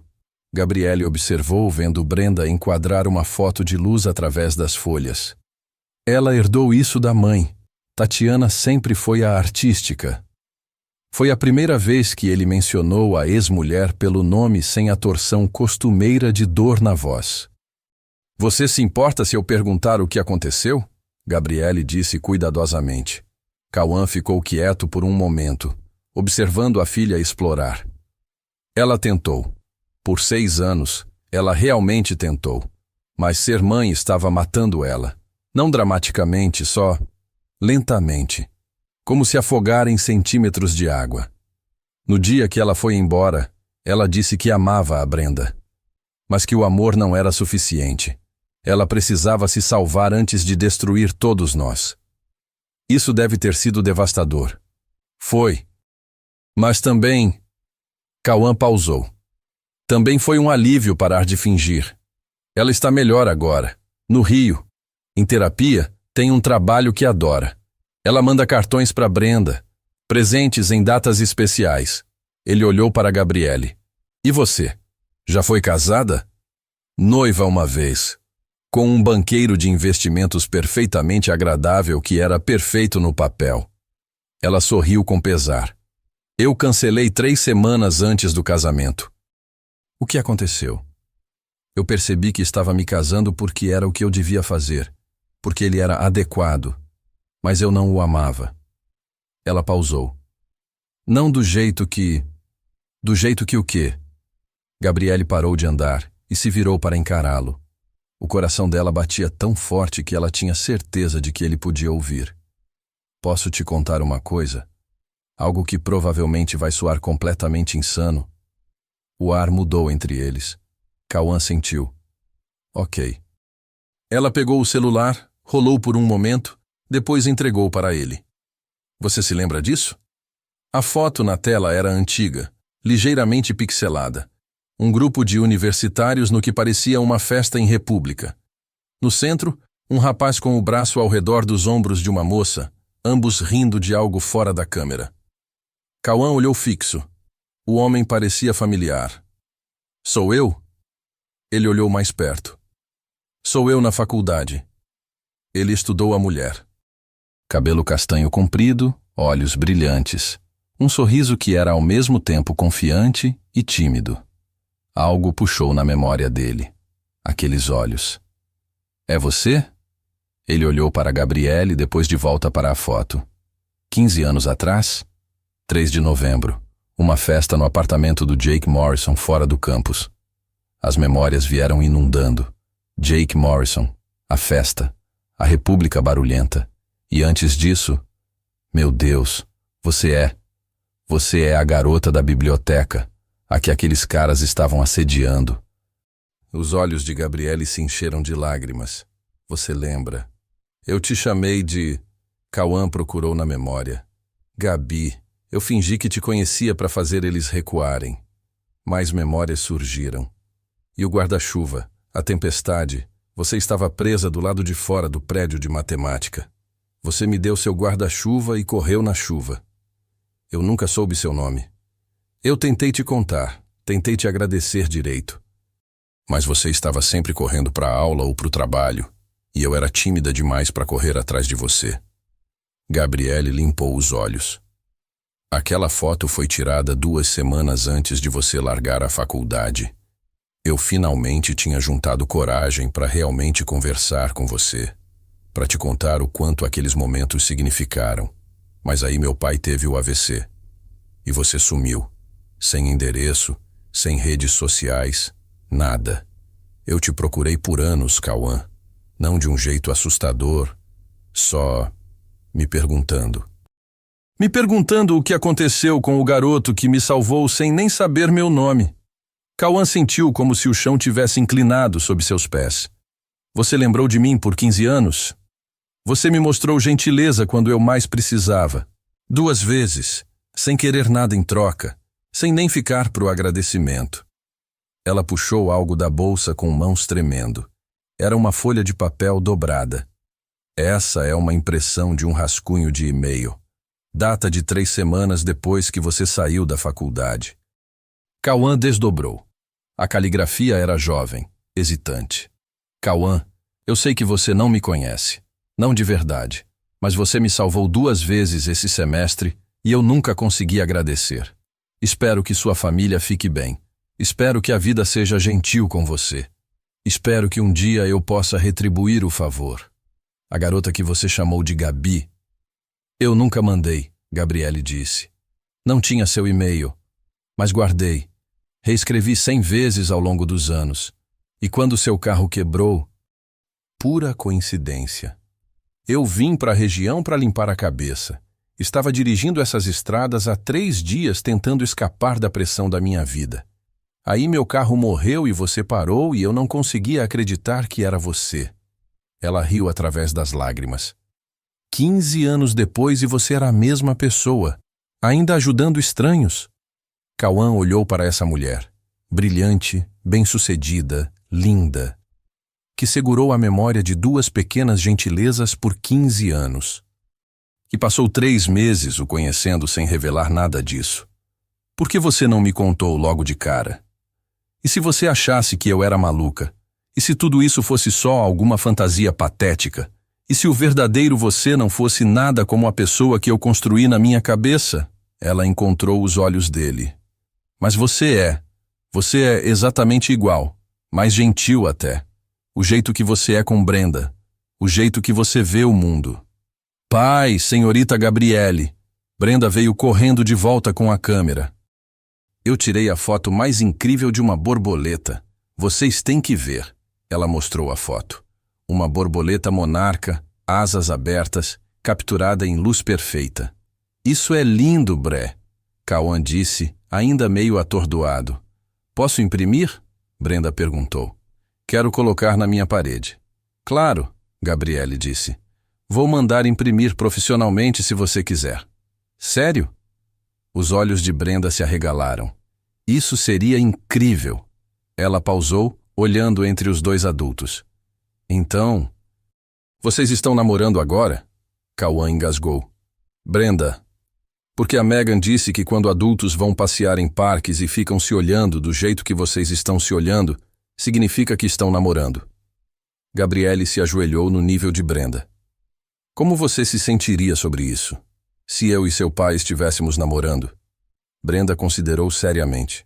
Speaker 1: Gabriele observou vendo Brenda enquadrar uma foto de luz através das folhas. Ela herdou isso da mãe. Tatiana sempre foi a artística. Foi a primeira vez que ele mencionou a ex-mulher pelo nome sem a torção costumeira de dor na voz. Você se importa se eu perguntar o que aconteceu? Gabriele disse cuidadosamente. Cauã ficou quieto por um momento, observando a filha explorar. Ela tentou. Por 6 anos, ela realmente tentou. Mas ser mãe estava matando ela. Não dramaticamente, só lentamente. Como se afogar em centímetros de água. No dia que ela foi embora, ela disse que amava a Brenda. Mas que o amor não era suficiente. Ela precisava se salvar antes de destruir todos nós. Isso deve ter sido devastador. Foi. Mas também... Cauã pausou. Também foi um alívio parar de fingir. Ela está melhor agora. No Rio. Em terapia, tem um trabalho que adora. Ela manda cartões para Brenda. Presentes em datas especiais. Ele olhou para Gabriele. E você? Já foi casada? Noiva uma vez. Com um banqueiro de investimentos perfeitamente agradável que era perfeito no papel. Ela sorriu com pesar. Eu cancelei 3 semanas antes do casamento. O que aconteceu? Eu percebi que estava me casando porque era o que eu devia fazer, porque ele era adequado, mas eu não o amava. Ela pausou. Não do jeito que... Do jeito que o quê? Gabriele parou de andar e se virou para encará-lo. O coração dela batia tão forte que ela tinha certeza de que ele podia ouvir. Posso te contar uma coisa? Algo que provavelmente vai soar completamente insano. O ar mudou entre eles. Cauã sentiu. Ok. Ela pegou o celular, rolou por um momento, depois entregou para ele. Você se lembra disso? A foto na tela era antiga, ligeiramente pixelada. Um grupo de universitários no que parecia uma festa em república. No centro, um rapaz com o braço ao redor dos ombros de uma moça, ambos rindo de algo fora da câmera. Cauã olhou fixo. O homem parecia familiar. Sou eu? Ele olhou mais perto. Sou eu na faculdade. Ele estudou a mulher. Cabelo castanho comprido, olhos brilhantes. Um sorriso que era ao mesmo tempo confiante e tímido. Algo puxou na memória dele. Aqueles olhos. É você? Ele olhou para Gabriele depois de volta para a foto. 15 anos atrás? 3 de novembro. Uma festa no apartamento do Jake Morrison fora do campus. As memórias vieram inundando. Jake Morrison, a festa, a república barulhenta. E antes disso, meu Deus, você é a garota da biblioteca, a que aqueles caras estavam assediando. Os olhos de Gabriele se encheram de lágrimas. Você lembra? Eu te chamei de... Cauã procurou na memória. Gabi, eu fingi que te conhecia para fazer eles recuarem. Mais memórias surgiram. E o guarda-chuva, a tempestade, Você estava presa do lado de fora do prédio de matemática. Você me deu seu guarda-chuva e correu na chuva. Eu nunca soube seu nome. Eu tentei te contar, tentei te agradecer direito. Mas você estava sempre correndo para a aula ou para o trabalho, e eu era tímida demais para correr atrás de você. Gabriele limpou os olhos. Aquela foto foi tirada 2 semanas antes de você largar a faculdade. Eu finalmente tinha juntado coragem para realmente conversar com você, para te contar o quanto aqueles momentos significaram. Mas aí meu pai teve o AVC. E você sumiu. Sem endereço, sem redes sociais, nada. Eu te procurei por anos, Cauã. Não de um jeito assustador, só me perguntando. Me perguntando o que aconteceu com o garoto que me salvou sem nem saber meu nome. Cauã sentiu como se o chão tivesse inclinado sob seus pés. Você lembrou de mim por 15 anos? Você me mostrou gentileza quando eu mais precisava. 2 vezes, sem querer nada em troca, sem nem ficar pro agradecimento. Ela puxou algo da bolsa com mãos tremendo. Era uma folha de papel dobrada. Essa é uma impressão de um rascunho de e-mail. Data de 3 semanas depois que você saiu da faculdade. Cauã desdobrou. A caligrafia era jovem, hesitante. Cauã, eu sei que você não me conhece. Não de verdade. Mas você me salvou 2 vezes esse semestre e eu nunca consegui agradecer. Espero que sua família fique bem. Espero que a vida seja gentil com você. Espero que um dia eu possa retribuir o favor. A garota que você chamou de Gabi. Eu nunca mandei, Gabriele disse. Não tinha seu e-mail, mas guardei. Reescrevi 100 vezes ao longo dos anos. E quando seu carro quebrou, pura coincidência. Eu vim para a região para limpar a cabeça. Estava dirigindo essas estradas há 3 dias tentando escapar da pressão da minha vida. Aí meu carro morreu e você parou e eu não conseguia acreditar que era você. Ela riu através das lágrimas. 15 anos depois e você era a mesma pessoa, ainda ajudando estranhos. Cauã olhou para essa mulher, brilhante, bem-sucedida, linda, que segurou a memória de 2 pequenas gentilezas por 15 anos. E passou 3 meses o conhecendo sem revelar nada disso. Por que você não me contou logo de cara? E se você achasse que eu era maluca? E se tudo isso fosse só alguma fantasia patética? E se o verdadeiro você não fosse nada como a pessoa que eu construí na minha cabeça? Ela encontrou os olhos dele. Mas você é exatamente igual, mais gentil até. O jeito que você é com Brenda, o jeito que você vê o mundo. Pai, senhorita Gabriele. Brenda veio correndo de volta com a câmera. Eu tirei a foto mais incrível de uma borboleta. Vocês têm que ver. Ela mostrou a foto. Uma borboleta monarca, asas abertas, capturada em luz perfeita. Isso é lindo, Bré. Cauã disse, ainda meio atordoado. Posso imprimir? Brenda perguntou. Quero colocar na minha parede. Claro, Gabriele disse. Vou mandar imprimir profissionalmente se você quiser. Sério? Os olhos de Brenda se arregalaram. Isso seria incrível. Ela pausou, olhando entre os 2 adultos. Então, vocês estão namorando agora? Cauã engasgou. Brenda, porque a Megan disse que quando adultos vão passear em parques e ficam se olhando do jeito que vocês estão se olhando, significa que estão namorando. Gabriele se ajoelhou no nível de Brenda. Como você se sentiria sobre isso, se eu e seu pai estivéssemos namorando? Brenda considerou seriamente.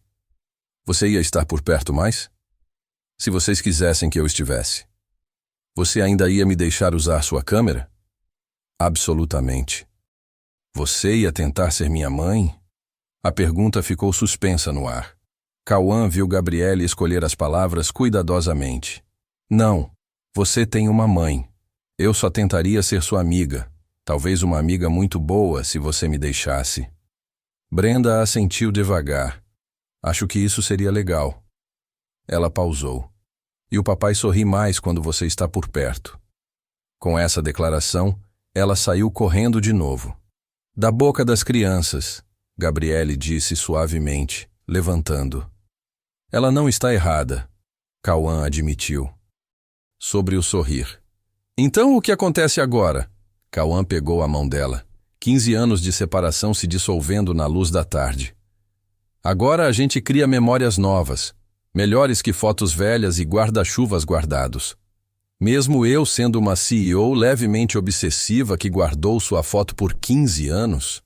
Speaker 1: Você ia estar por perto mais? Se vocês quisessem que eu estivesse. Você ainda ia me deixar usar sua câmera? Absolutamente. Você ia tentar ser minha mãe? A pergunta ficou suspensa no ar. Cauã viu Gabriele escolher as palavras cuidadosamente. Não, você tem uma mãe. Eu só tentaria ser sua amiga. Talvez uma amiga muito boa se você me deixasse. Brenda assentiu devagar. Acho que isso seria legal. Ela pausou. E o papai sorri mais quando você está por perto. Com essa declaração, ela saiu correndo de novo. Da boca das crianças, Gabriele disse suavemente, levantando. Ela não está errada, Cauã admitiu. sobre o sorrir. Então o que acontece agora? Cauã pegou a mão dela. 15 anos de separação se dissolvendo na luz da tarde. Agora a gente cria memórias novas, melhores que fotos velhas e guarda-chuvas guardados. Mesmo eu sendo uma CEO levemente obsessiva que guardou sua foto por 15 anos,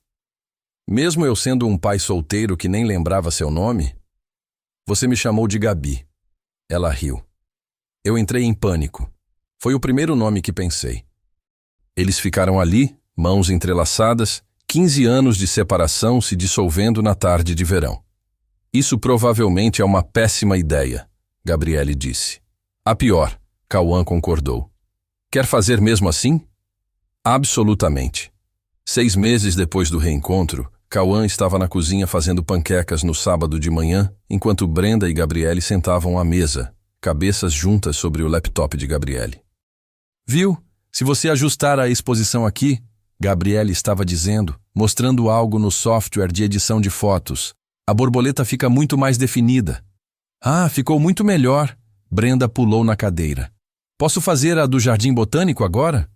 Speaker 1: mesmo eu sendo um pai solteiro que nem lembrava seu nome, você me chamou de Gabi. Ela riu. Eu entrei em pânico. Foi o primeiro nome que pensei. Eles ficaram ali, mãos entrelaçadas, 15 anos de separação se dissolvendo na tarde de verão. Isso provavelmente é uma péssima ideia, Gabriele disse. A pior, Cauã concordou. Quer fazer mesmo assim? Absolutamente. 6 meses depois do reencontro, Cauã estava na cozinha fazendo panquecas no sábado de manhã, enquanto Brenda e Gabriele sentavam à mesa, cabeças juntas sobre o laptop de Gabriele. Viu? Se você ajustar a exposição aqui, Gabriele estava dizendo, mostrando algo no software de edição de fotos. A borboleta fica muito mais definida. Ah, ficou muito melhor. Brenda pulou na cadeira. Posso fazer a do Jardim Botânico agora?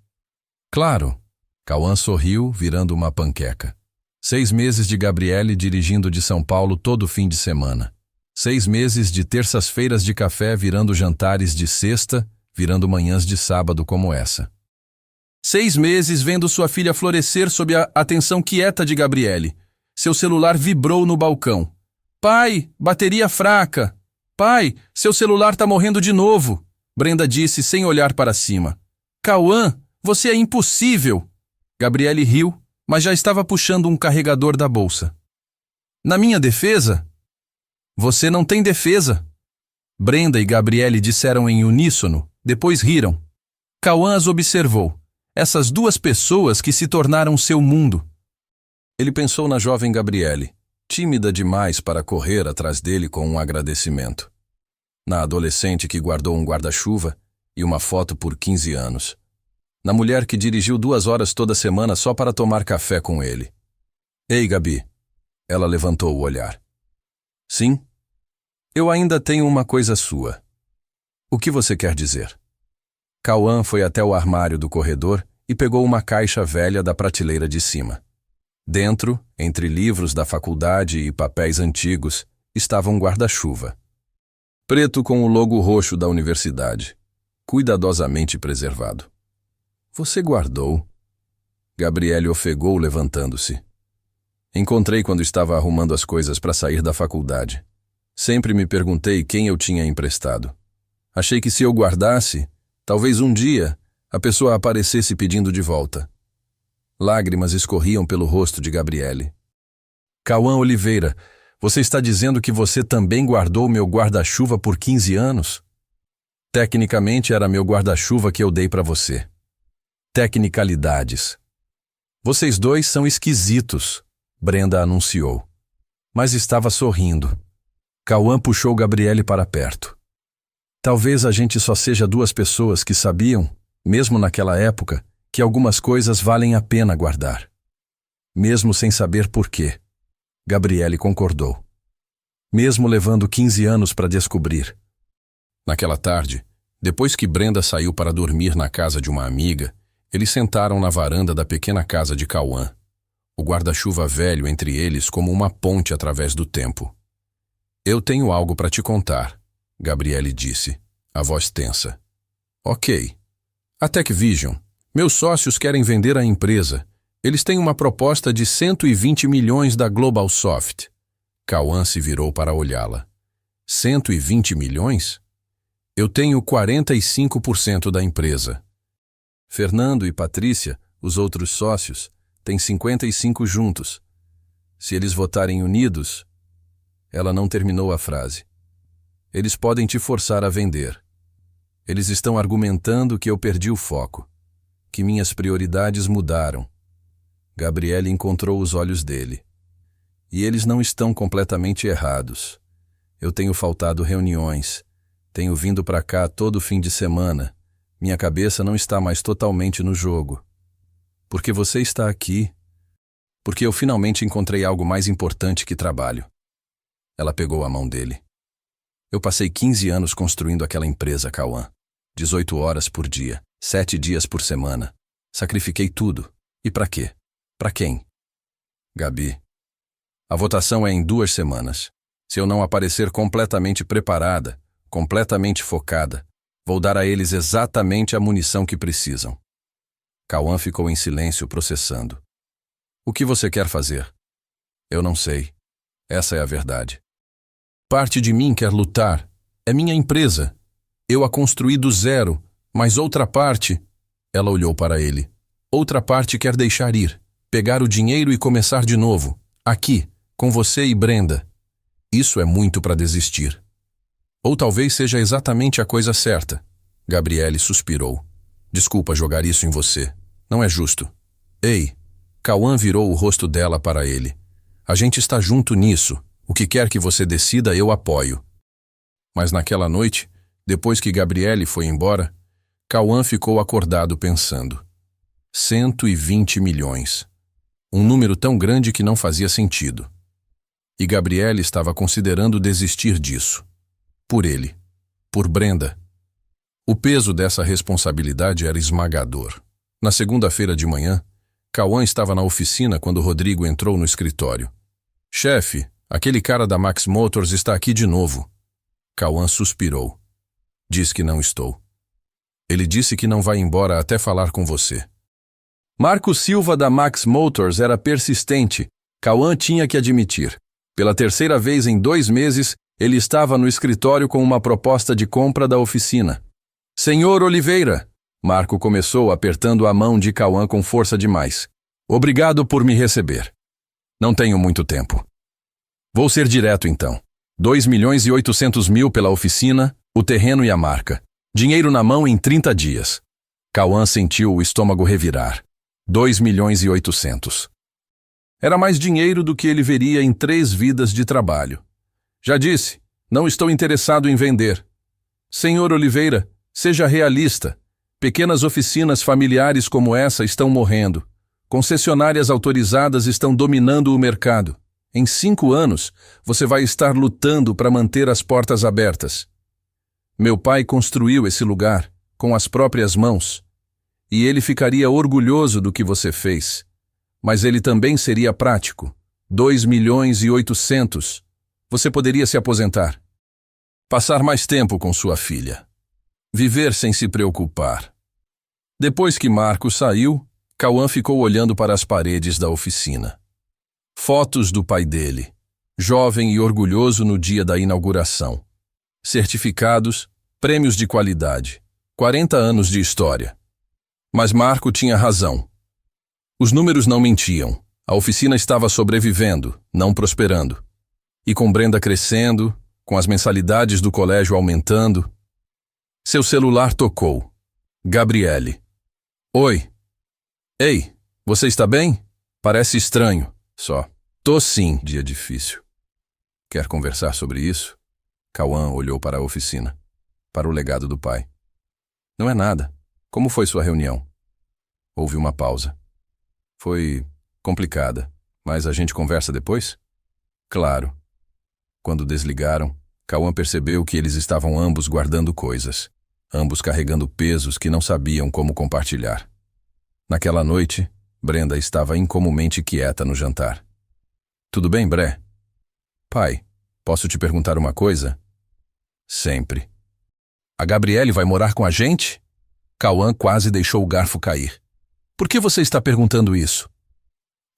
Speaker 1: Claro. Cauã sorriu, virando uma panqueca. 6 meses de Gabriele dirigindo de São Paulo todo fim de semana. 6 meses de terças-feiras de café virando jantares de sexta, virando manhãs de sábado como essa. 6 meses vendo sua filha florescer sob a atenção quieta de Gabriele. Seu celular vibrou no balcão. Pai, bateria fraca. Pai, seu celular tá morrendo de novo. Brenda disse sem olhar para cima. Cauã, você é impossível. Gabriele riu, mas já estava puxando um carregador da bolsa. Na minha defesa? Você não tem defesa. Brenda e Gabriele disseram em uníssono, depois riram. Cauã as observou. Essas 2 pessoas que se tornaram seu mundo. Ele pensou na jovem Gabriele, tímida demais para correr atrás dele com um agradecimento. Na adolescente que guardou um guarda-chuva e uma foto por 15 anos. Na mulher que dirigiu 2 horas toda semana só para tomar café com ele. Ei, Gabi. Ela levantou o olhar. Sim? Eu ainda tenho uma coisa sua. O que você quer dizer? Cauã foi até o armário do corredor e pegou uma caixa velha da prateleira de cima. Dentro, entre livros da faculdade e papéis antigos, estava um guarda-chuva. Preto com o logo roxo da universidade, cuidadosamente preservado. Você guardou? Gabriele ofegou levantando-se. Encontrei quando estava arrumando as coisas para sair da faculdade. Sempre me perguntei quem eu tinha emprestado. Achei que se eu guardasse, talvez um dia a pessoa aparecesse pedindo de volta. Lágrimas escorriam pelo rosto de Gabriele. Cauã Oliveira, você está dizendo que você também guardou meu guarda-chuva por 15 anos? Tecnicamente era meu guarda-chuva que eu dei para você. Tecnicalidades. Vocês 2 são esquisitos, Brenda anunciou. Mas estava sorrindo. Cauã puxou Gabriele para perto. Talvez a gente só seja 2 pessoas que sabiam, mesmo naquela época, que algumas coisas valem a pena guardar. Mesmo sem saber por quê. Gabriele concordou. Mesmo levando 15 anos para descobrir. Naquela tarde, depois que Brenda saiu para dormir na casa de uma amiga, eles sentaram na varanda da pequena casa de Cauã, o guarda-chuva velho entre eles como uma ponte através do tempo. Eu tenho algo para te contar, Gabriele disse, a voz tensa. Ok. A TechVision. Meus sócios querem vender a empresa. Eles têm uma proposta de 120 milhões da GlobalSoft. Cauã se virou para olhá-la. 120 milhões? Eu tenho 45% da empresa. Fernando e Patrícia, os outros sócios, têm 55% juntos. Se eles votarem unidos... Ela não terminou a frase. Eles podem te forçar a vender. Eles estão argumentando que eu perdi o foco, que minhas prioridades mudaram. Gabriele encontrou os olhos dele. E eles não estão completamente errados. Eu tenho faltado reuniões, tenho vindo para cá todo fim de semana. Minha cabeça não está mais totalmente no jogo. Porque você está aqui. Porque eu finalmente encontrei algo mais importante que trabalho. Ela pegou a mão dele. Eu passei 15 anos construindo aquela empresa, Cauã. 18 horas por dia, 7 dias por semana. Sacrifiquei tudo. E pra quê? Pra quem? Gabi. A votação é em 2 semanas. Se eu não aparecer completamente preparada, completamente focada, vou dar a eles exatamente a munição que precisam. Cauã ficou em silêncio, processando. O que você quer fazer? Eu não sei. Essa é a verdade. Parte de mim quer lutar. É minha empresa. Eu a construí do zero, mas outra parte... Ela olhou para ele. Outra parte quer deixar ir, pegar o dinheiro e começar de novo. Aqui, com você e Brenda. Isso é muito para desistir. Ou talvez seja exatamente a coisa certa. Gabriele suspirou. Desculpa jogar isso em você. Não é justo. Ei, Cauã virou o rosto dela para ele. A gente está junto nisso. O que quer que você decida, eu apoio. Mas naquela noite, depois que Gabriele foi embora, Cauã ficou acordado pensando. 120 milhões. Um número tão grande que não fazia sentido. E Gabriele estava considerando desistir disso. Por ele. Por Brenda. O peso dessa responsabilidade era esmagador. Na segunda-feira de manhã, Cauã estava na oficina quando Rodrigo entrou no escritório. Chefe, aquele cara da Max Motors está aqui de novo. Cauã suspirou. Diz que não estou. Ele disse que não vai embora até falar com você. Marco Silva da Max Motors era persistente. Cauã tinha que admitir. Pela terceira vez em 2 meses, ele estava no escritório com uma proposta de compra da oficina. Senhor Oliveira! Marco começou apertando a mão de Cauã com força demais. Obrigado por me receber. Não tenho muito tempo. Vou ser direto então. 2.800.000 pela oficina, o terreno e a marca. Dinheiro na mão em 30 dias. Cauã sentiu o estômago revirar. 2.800.000. Era mais dinheiro do que ele veria em 3 vidas de trabalho. Já disse, não estou interessado em vender. Senhor Oliveira, seja realista. Pequenas oficinas familiares como essa estão morrendo. Concessionárias autorizadas estão dominando o mercado. Em 5 anos, você vai estar lutando para manter as portas abertas. Meu pai construiu esse lugar, com as próprias mãos. E ele ficaria orgulhoso do que você fez. Mas ele também seria prático. 2.800.000. Você poderia se aposentar. Passar mais tempo com sua filha. Viver sem se preocupar. Depois que Marco saiu, Cauã ficou olhando para as paredes da oficina. Fotos do pai dele, jovem e orgulhoso no dia da inauguração. Certificados, prêmios de qualidade, 40 anos de história. Mas Marco tinha razão. Os números não mentiam. A oficina estava sobrevivendo, não prosperando. E com Brenda crescendo, com as mensalidades do colégio aumentando... Seu celular tocou. Gabriele. Oi. Ei, você está bem? Parece estranho, só. Tô sim, dia difícil. Quer conversar sobre isso? Cauã olhou para a oficina, para o legado do pai. Não é nada. Como foi sua reunião? Houve uma pausa. Foi complicada, mas a gente conversa depois? Claro. Quando desligaram, Cauã percebeu que eles estavam ambos guardando coisas, ambos carregando pesos que não sabiam como compartilhar. Naquela noite, Brenda estava incomumente quieta no jantar. Tudo bem, Bré? Pai, posso te perguntar uma coisa? Sempre. A Gabriele vai morar com a gente? Cauã quase deixou o garfo cair. Por que você está perguntando isso?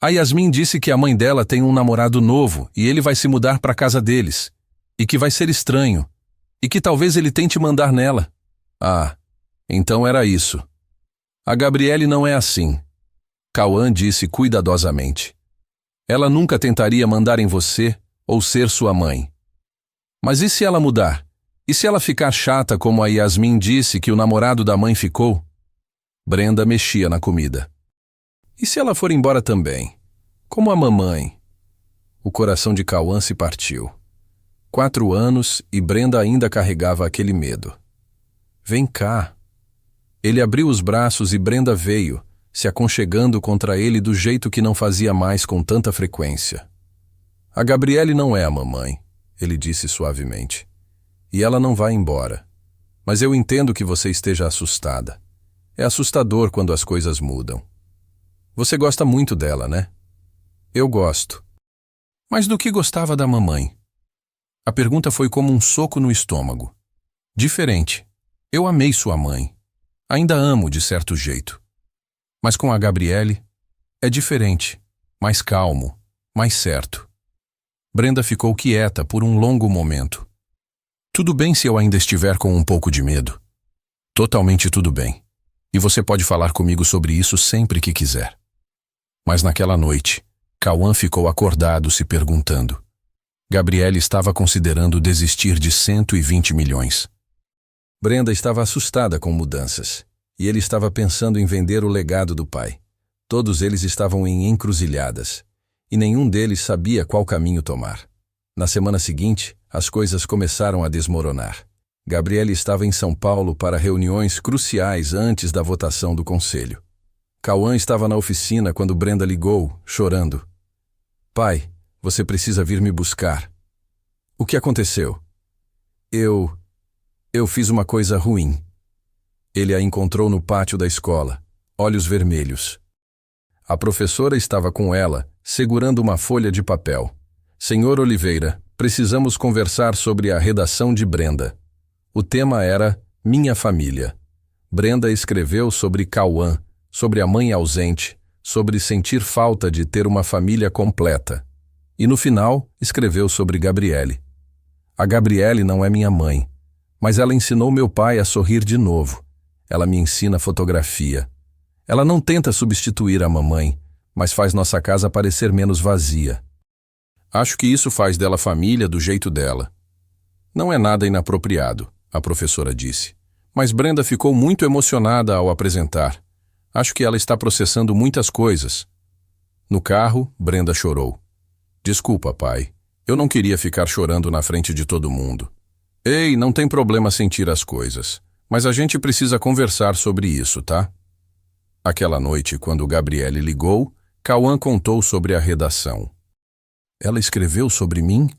Speaker 1: A Yasmin disse que a mãe dela tem um namorado novo e ele vai se mudar para a casa deles. E que vai ser estranho. E que talvez ele tente mandar nela. Ah, então era isso. A Gabriele não é assim. Cauã disse cuidadosamente. Ela nunca tentaria mandar em você ou ser sua mãe. Mas e se ela mudar? E se ela ficar chata como a Yasmin disse que o namorado da mãe ficou? Brenda mexia na comida. E se ela for embora também? Como a mamãe? O coração de Cauã se partiu. 4 anos e Brenda ainda carregava aquele medo. Vem cá. Ele abriu os braços e Brenda veio, se aconchegando contra ele do jeito que não fazia mais com tanta frequência. A Gabriele não é a mamãe, ele disse suavemente. E ela não vai embora. Mas eu entendo que você esteja assustada. É assustador quando as coisas mudam. Você gosta muito dela, né? Eu gosto. Mas do que gostava da mamãe? A pergunta foi como um soco no estômago. Diferente. Eu amei sua mãe. Ainda amo de certo jeito. Mas com a Gabriele, é diferente. Mais calmo, mais certo. Brenda ficou quieta por um longo momento. Tudo bem se eu ainda estiver com um pouco de medo. Totalmente tudo bem. E você pode falar comigo sobre isso sempre que quiser. Mas naquela noite, Cauã ficou acordado se perguntando. Gabriele estava considerando desistir de 120 milhões. Brenda estava assustada com mudanças, e ele estava pensando em vender o legado do pai. Todos eles estavam em encruzilhadas, e nenhum deles sabia qual caminho tomar. Na semana seguinte, as coisas começaram a desmoronar. Gabriele estava em São Paulo para reuniões cruciais antes da votação do conselho. Cauã estava na oficina quando Brenda ligou, chorando. Pai, você precisa vir me buscar. O que aconteceu? Eu fiz uma coisa ruim. Ele a encontrou no pátio da escola, olhos vermelhos. A professora estava com ela, segurando uma folha de papel. Senhor Oliveira, precisamos conversar sobre a redação de Brenda. O tema era Minha Família. Brenda escreveu sobre Cauã, sobre a mãe ausente, sobre sentir falta de ter uma família completa. E no final, escreveu sobre Gabriele. A Gabriele não é minha mãe, mas ela ensinou meu pai a sorrir de novo. Ela me ensina fotografia. Ela não tenta substituir a mamãe, mas faz nossa casa parecer menos vazia. Acho que isso faz dela família do jeito dela. Não é nada inapropriado, a professora disse. Mas Brenda ficou muito emocionada ao apresentar. Acho que ela está processando muitas coisas. No carro, Brenda chorou. Desculpa, pai. Eu não queria ficar chorando na frente de todo mundo. Ei, não tem problema sentir as coisas. Mas a gente precisa conversar sobre isso, tá? Aquela noite, quando Gabriele ligou, Cauã contou sobre a redação. Ela escreveu sobre mim?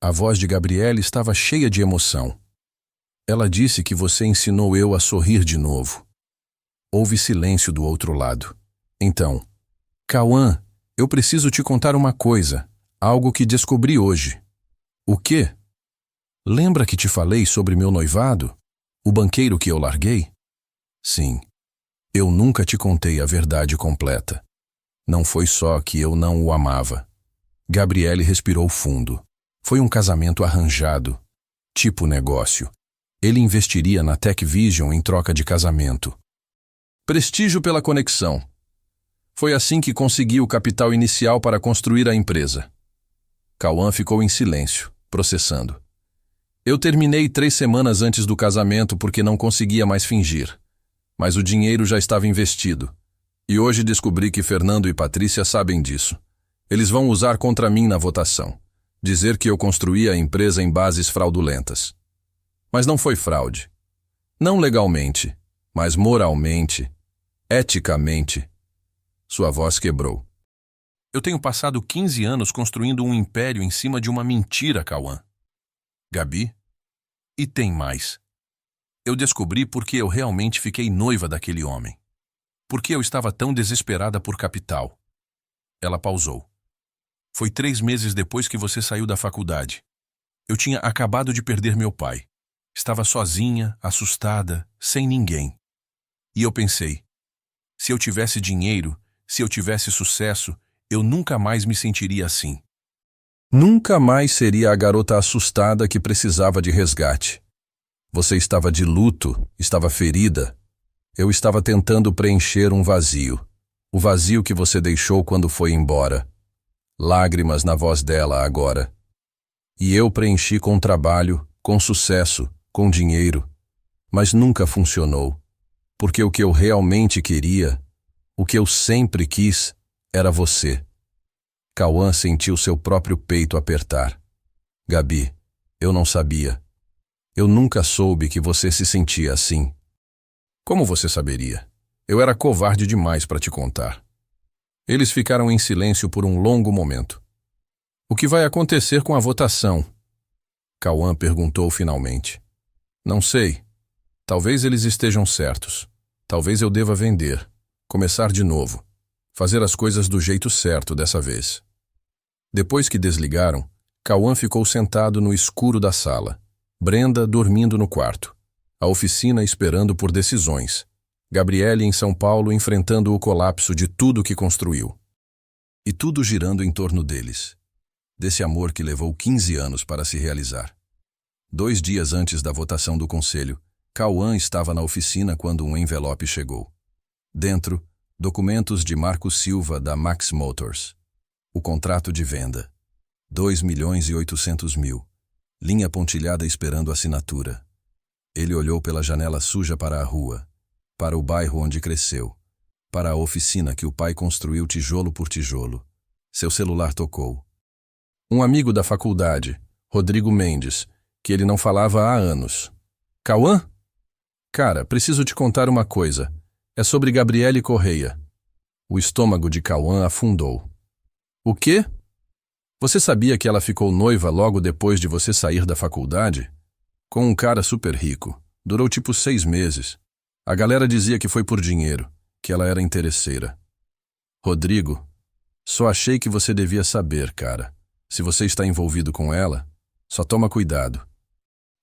Speaker 1: A voz de Gabriele estava cheia de emoção. Ela disse que você ensinou eu a sorrir de novo. Houve silêncio do outro lado. Então, Cauã, eu preciso te contar uma coisa, algo que descobri hoje. O quê? Lembra que te falei sobre meu noivado? O banqueiro que eu larguei? Sim. Eu nunca te contei a verdade completa. Não foi só que eu não o amava. Gabriele respirou fundo. Foi um casamento arranjado. Tipo negócio. Ele investiria na TechVision em troca de casamento. Prestígio pela conexão. Foi assim que consegui o capital inicial para construir a empresa. Cauã ficou em silêncio, processando. Eu terminei 3 semanas antes do casamento porque não conseguia mais fingir. Mas o dinheiro já estava investido. E hoje descobri que Fernando e Patrícia sabem disso. Eles vão usar contra mim na votação. Dizer que eu construí a empresa em bases fraudulentas. Mas não foi fraude. Não legalmente, mas moralmente, eticamente. Sua voz quebrou. Eu tenho passado 15 anos construindo um império em cima de uma mentira, Cauã. Gabi? E tem mais. Eu descobri por que eu realmente fiquei noiva daquele homem. Por que eu estava tão desesperada por capital. Ela pausou. Foi 3 meses depois que você saiu da faculdade. Eu tinha acabado de perder meu pai. Estava sozinha, assustada, sem ninguém. E eu pensei, se eu tivesse dinheiro, se eu tivesse sucesso, eu nunca mais me sentiria assim. Nunca mais seria a garota assustada que precisava de resgate. Você estava de luto, estava ferida. Eu estava tentando preencher um vazio. O vazio que você deixou quando foi embora. Lágrimas na voz dela agora. E eu preenchi com trabalho, com sucesso, com dinheiro. Mas nunca funcionou. Porque o que eu realmente queria, o que eu sempre quis, era você. Cauã sentiu seu próprio peito apertar. Gabi, eu não sabia. Eu nunca soube que você se sentia assim. Como você saberia? Eu era covarde demais para te contar. Eles ficaram em silêncio por um longo momento. O que vai acontecer com a votação? Cauã perguntou finalmente. Não sei, Talvez eles estejam certos. Talvez eu deva vender. Começar de novo. Fazer as coisas do jeito certo dessa vez. Depois que desligaram, Cauã ficou sentado no escuro da sala. Brenda dormindo no quarto. A oficina esperando por decisões. Gabriele em São Paulo enfrentando o colapso de tudo que construiu. E tudo girando em torno deles. Desse amor que levou 15 anos para se realizar. 2 dias antes da votação do conselho, Cauã estava na oficina quando um envelope chegou. Dentro, documentos de Marco Silva da Max Motors. O contrato de venda. 2.800.000. Linha pontilhada esperando assinatura. Ele olhou pela janela suja para a rua, para o bairro onde cresceu, para a oficina que o pai construiu tijolo por tijolo. Seu celular tocou. Um amigo da faculdade, Rodrigo Mendes, que ele não falava há anos. Cauã? Cara, preciso te contar uma coisa. É sobre Gabriele Correia. O estômago de Cauã afundou. O quê? Você sabia que ela ficou noiva logo depois de você sair da faculdade? Com um cara super rico. Durou tipo 6 meses. A galera dizia que foi por dinheiro, que ela era interesseira. Rodrigo, só achei que você devia saber, cara. Se você está envolvido com ela, só toma cuidado.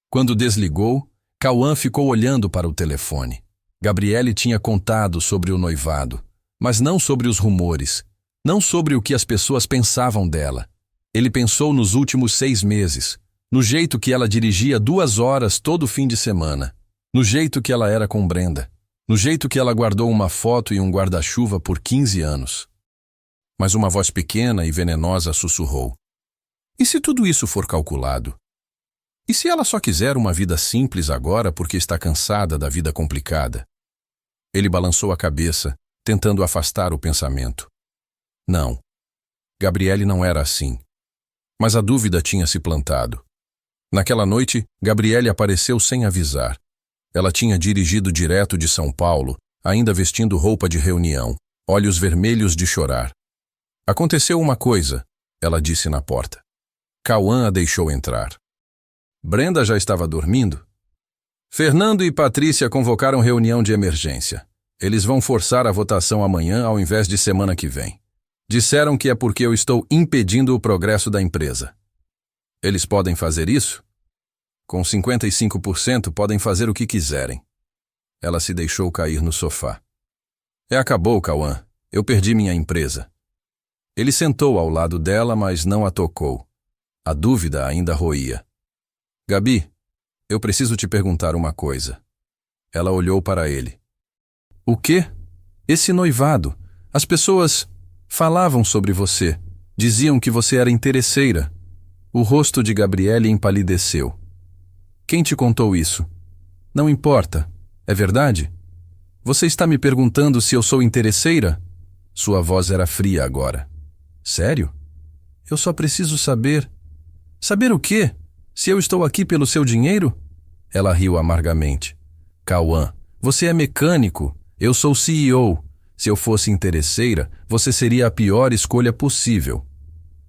Speaker 1: Quando desligou, Cauã ficou olhando para o telefone. Gabriele tinha contado sobre o noivado, mas não sobre os rumores, não sobre o que as pessoas pensavam dela. Ele pensou nos últimos 6 meses, no jeito que ela dirigia 2 horas todo fim de semana, no jeito que ela era com Brenda, no jeito que ela guardou uma foto e um guarda-chuva por 15 anos. Mas uma voz pequena e venenosa sussurrou. E se tudo isso for calculado? E se ela só quiser uma vida simples agora porque está cansada da vida complicada? Ele balançou a cabeça, tentando afastar o pensamento. Não. Gabriele não era assim. Mas a dúvida tinha se plantado. Naquela noite, Gabriele apareceu sem avisar. Ela tinha dirigido direto de São Paulo, ainda vestindo roupa de reunião, olhos vermelhos de chorar. Aconteceu uma coisa, ela disse na porta. Cauã a deixou entrar. Brenda já estava dormindo? Fernando e Patrícia convocaram reunião de emergência. Eles vão forçar a votação amanhã ao invés de semana que vem. Disseram que é porque eu estou impedindo o progresso da empresa. Eles podem fazer isso? Com 55% podem fazer o que quiserem. Ela se deixou cair no sofá. Acabou, Cauã. Eu perdi minha empresa. Ele sentou ao lado dela, mas não a tocou. A dúvida ainda roía. Gabi, eu preciso te perguntar uma coisa. Ela olhou para ele. O quê? Esse noivado. As pessoas falavam sobre você. Diziam que você era interesseira. O rosto de Gabriele empalideceu. Quem te contou isso? Não importa. É verdade? Você está me perguntando se eu sou interesseira? Sua voz era fria agora. Sério? Eu só preciso saber... Saber o quê? Se eu estou aqui pelo seu dinheiro? Ela riu amargamente. Cauã, você é mecânico. Eu sou CEO. Se eu fosse interesseira, você seria a pior escolha possível.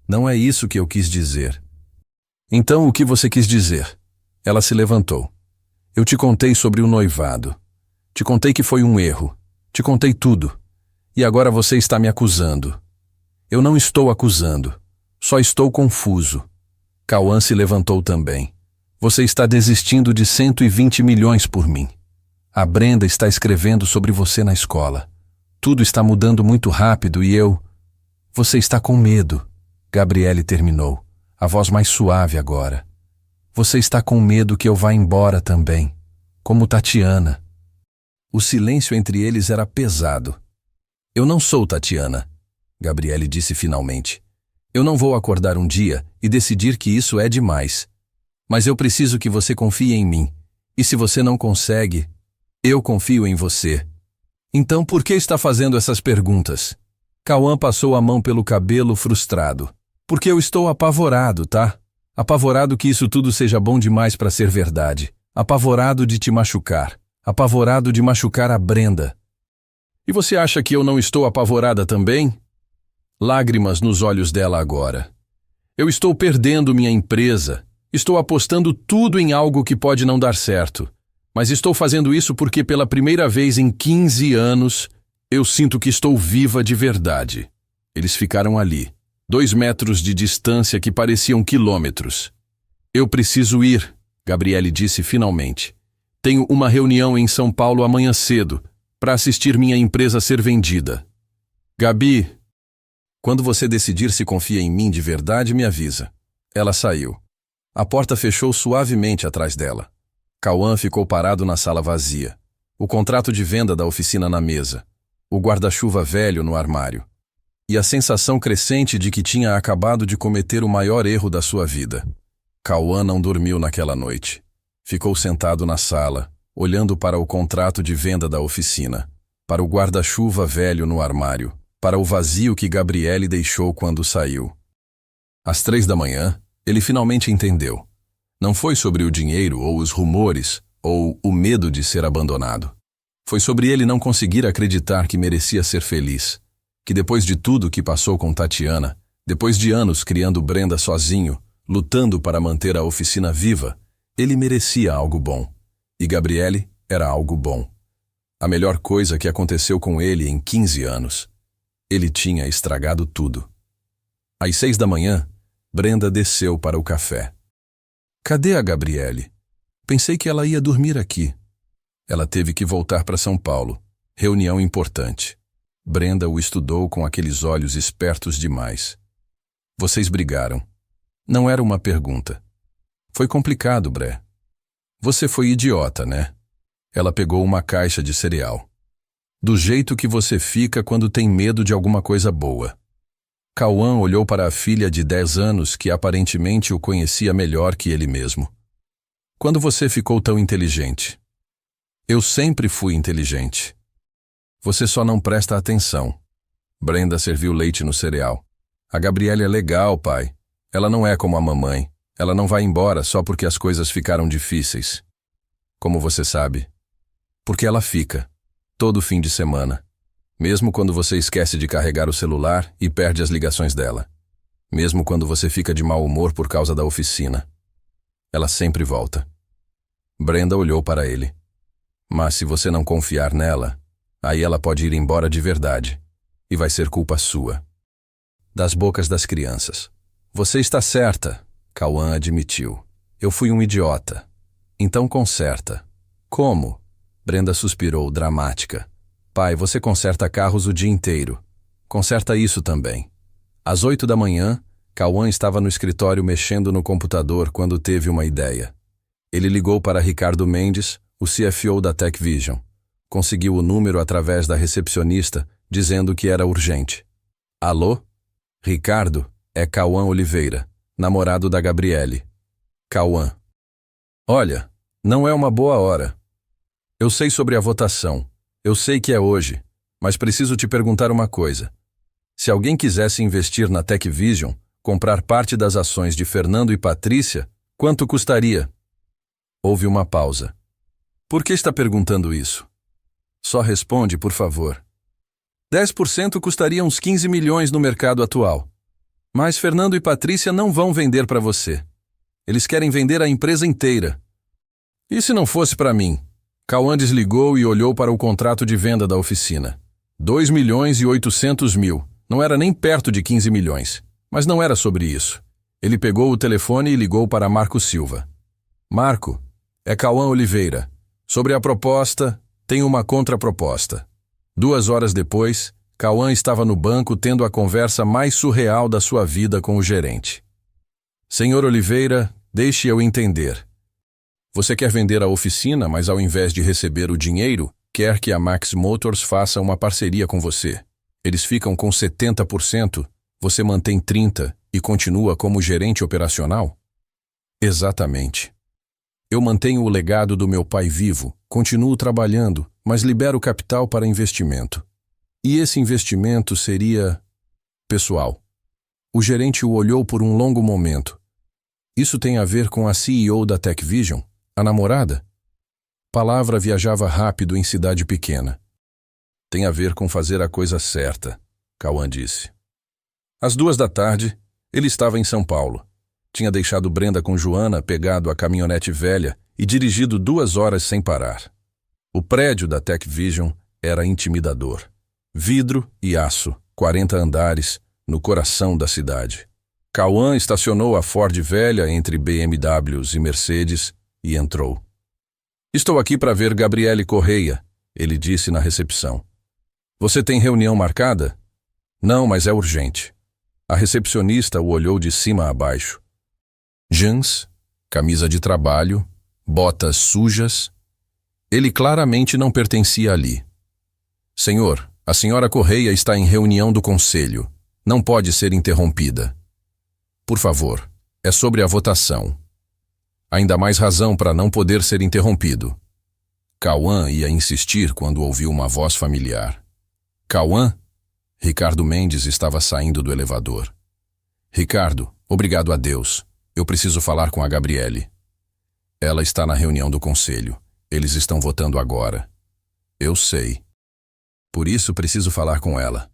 Speaker 1: Não é isso que eu quis dizer. Então o que você quis dizer? Ela se levantou. Eu te contei sobre o noivado. Te contei que foi um erro. Te contei tudo. E agora você está me acusando. Eu não estou acusando. Só estou confuso. Cauã se levantou também. Você está desistindo de 120 milhões por mim. A Brenda está escrevendo sobre você na escola. Tudo está mudando muito rápido e eu... Você está com medo. Gabriele terminou, a voz mais suave agora. Você está com medo que eu vá embora também, como Tatiana. O silêncio entre eles era pesado. Eu não sou Tatiana, Gabriele disse finalmente. Eu não vou acordar um dia e decidir que isso é demais. Mas eu preciso que você confie em mim. E se você não consegue, eu confio em você. Então por que está fazendo essas perguntas? Cauã passou a mão pelo cabelo frustrado. Porque eu estou apavorado, tá? Apavorado que isso tudo seja bom demais para ser verdade. Apavorado de te machucar. Apavorado de machucar a Brenda. E você acha que eu não estou apavorada também? Lágrimas nos olhos dela agora. Eu estou perdendo minha empresa. Estou apostando tudo em algo que pode não dar certo. Mas estou fazendo isso porque pela primeira vez em 15 anos, eu sinto que estou viva de verdade. Eles ficaram ali, 2 metros de distância que pareciam quilômetros. Eu preciso ir, Gabriele disse finalmente. Tenho uma reunião em São Paulo amanhã cedo, para assistir minha empresa ser vendida. Gabi, quando você decidir se confia em mim de verdade, me avisa. Ela saiu. A porta fechou suavemente atrás dela. Cauã ficou parado na sala vazia. O contrato de venda da oficina na mesa. O guarda-chuva velho no armário. E a sensação crescente de que tinha acabado de cometer o maior erro da sua vida. Cauã não dormiu naquela noite. Ficou sentado na sala, olhando para o contrato de venda da oficina, para o guarda-chuva velho no armário, para o vazio que Gabriele deixou quando saiu. Às 3 da manhã, ele finalmente entendeu. Não foi sobre o dinheiro ou os rumores ou o medo de ser abandonado. Foi sobre ele não conseguir acreditar que merecia ser feliz, que depois de tudo que passou com Tatiana, depois de anos criando Brenda sozinho, lutando para manter a oficina viva, ele merecia algo bom. E Gabriele era algo bom. A melhor coisa que aconteceu com ele em 15 anos. Ele tinha estragado tudo. Às 6 da manhã, Brenda desceu para o café. Cadê a Gabriele? Pensei que ela ia dormir aqui. Ela teve que voltar para São Paulo. Reunião importante. Brenda o estudou com aqueles olhos espertos demais. Vocês brigaram. Não era uma pergunta. Foi complicado, Bré. Você foi idiota, né? Ela pegou uma caixa de cereal. Do jeito que você fica quando tem medo de alguma coisa boa. Cauã olhou para a filha de 10 anos que aparentemente o conhecia melhor que ele mesmo. Quando você ficou tão inteligente? Eu sempre fui inteligente. Você só não presta atenção. Brenda serviu leite no cereal. A Gabriele é legal, pai. Ela não é como a mamãe. Ela não vai embora só porque as coisas ficaram difíceis. Como você sabe? Porque ela fica, todo fim de semana. Mesmo quando você esquece de carregar o celular e perde as ligações dela. Mesmo quando você fica de mau humor por causa da oficina. Ela sempre volta. Brenda olhou para ele. Mas se você não confiar nela, aí ela pode ir embora de verdade. E vai ser culpa sua. Das bocas das crianças. Você está certa, Cauã admitiu. Eu fui um idiota. Então conserta. Como? Brenda suspirou, dramática. Pai, você conserta carros o dia inteiro. Conserta isso também. Às 8 da manhã, Cauã estava no escritório mexendo no computador quando teve uma ideia. Ele ligou para Ricardo Mendes, o CFO da TechVision. Conseguiu o número através da recepcionista, dizendo que era urgente. Alô? Ricardo, é Cauã Oliveira, namorado da Gabriele. Cauã. Olha, não é uma boa hora. Eu sei sobre a votação. Eu sei que é hoje, mas preciso te perguntar uma coisa. Se alguém quisesse investir na TechVision, comprar parte das ações de Fernando e Patrícia, quanto custaria? Houve uma pausa. Por que está perguntando isso? Só responde, por favor. 10% custaria uns 15 milhões no mercado atual. Mas Fernando e Patrícia não vão vender para você. Eles querem vender a empresa inteira. E se não fosse para mim? Cauã desligou e olhou para o contrato de venda da oficina. 2.800.000. Não era nem perto de 15 milhões. Mas não era sobre isso. Ele pegou o telefone e ligou para Marco Silva. Marco, é Cauã Oliveira. Sobre a proposta, tem uma contraproposta. 2 horas depois, Cauã estava no banco tendo a conversa mais surreal da sua vida com o gerente. Senhor Oliveira, deixe eu entender. Você quer vender a oficina, mas ao invés de receber o dinheiro, quer que a Max Motors faça uma parceria com você. Eles ficam com 70%, você mantém 30% e continua como gerente operacional? Exatamente. Eu mantenho o legado do meu pai vivo, continuo trabalhando, mas libero capital para investimento. E esse investimento seria pessoal. O gerente o olhou por um longo momento. Isso tem a ver com a CEO da TechVision? A namorada? Palavra viajava rápido em cidade pequena. Tem a ver com fazer a coisa certa, Cauã disse. Às 2 da tarde, ele estava em São Paulo. Tinha deixado Brenda com Joana, pegado a caminhonete velha e dirigido 2 horas sem parar. O prédio da Tech Vision era intimidador. Vidro e aço, 40 andares, no coração da cidade. Cauã estacionou a Ford velha entre BMWs e Mercedes e entrou. "Estou aqui para ver Gabriele Correia", ele disse na recepção. "Você tem reunião marcada?" "Não, mas é urgente." A recepcionista o olhou de cima a baixo. Jeans, camisa de trabalho, botas sujas. Ele claramente não pertencia ali. "Senhor, a senhora Correia está em reunião do conselho. Não pode ser interrompida." "Por favor, é sobre a votação." Ainda mais razão para não poder ser interrompido. Cauã ia insistir quando ouviu uma voz familiar. "Cauã?" Ricardo Mendes estava saindo do elevador. "Ricardo, obrigado a Deus. Eu preciso falar com a Gabriele." "Ela está na reunião do conselho. Eles estão votando agora." "Eu sei. Por isso preciso falar com ela."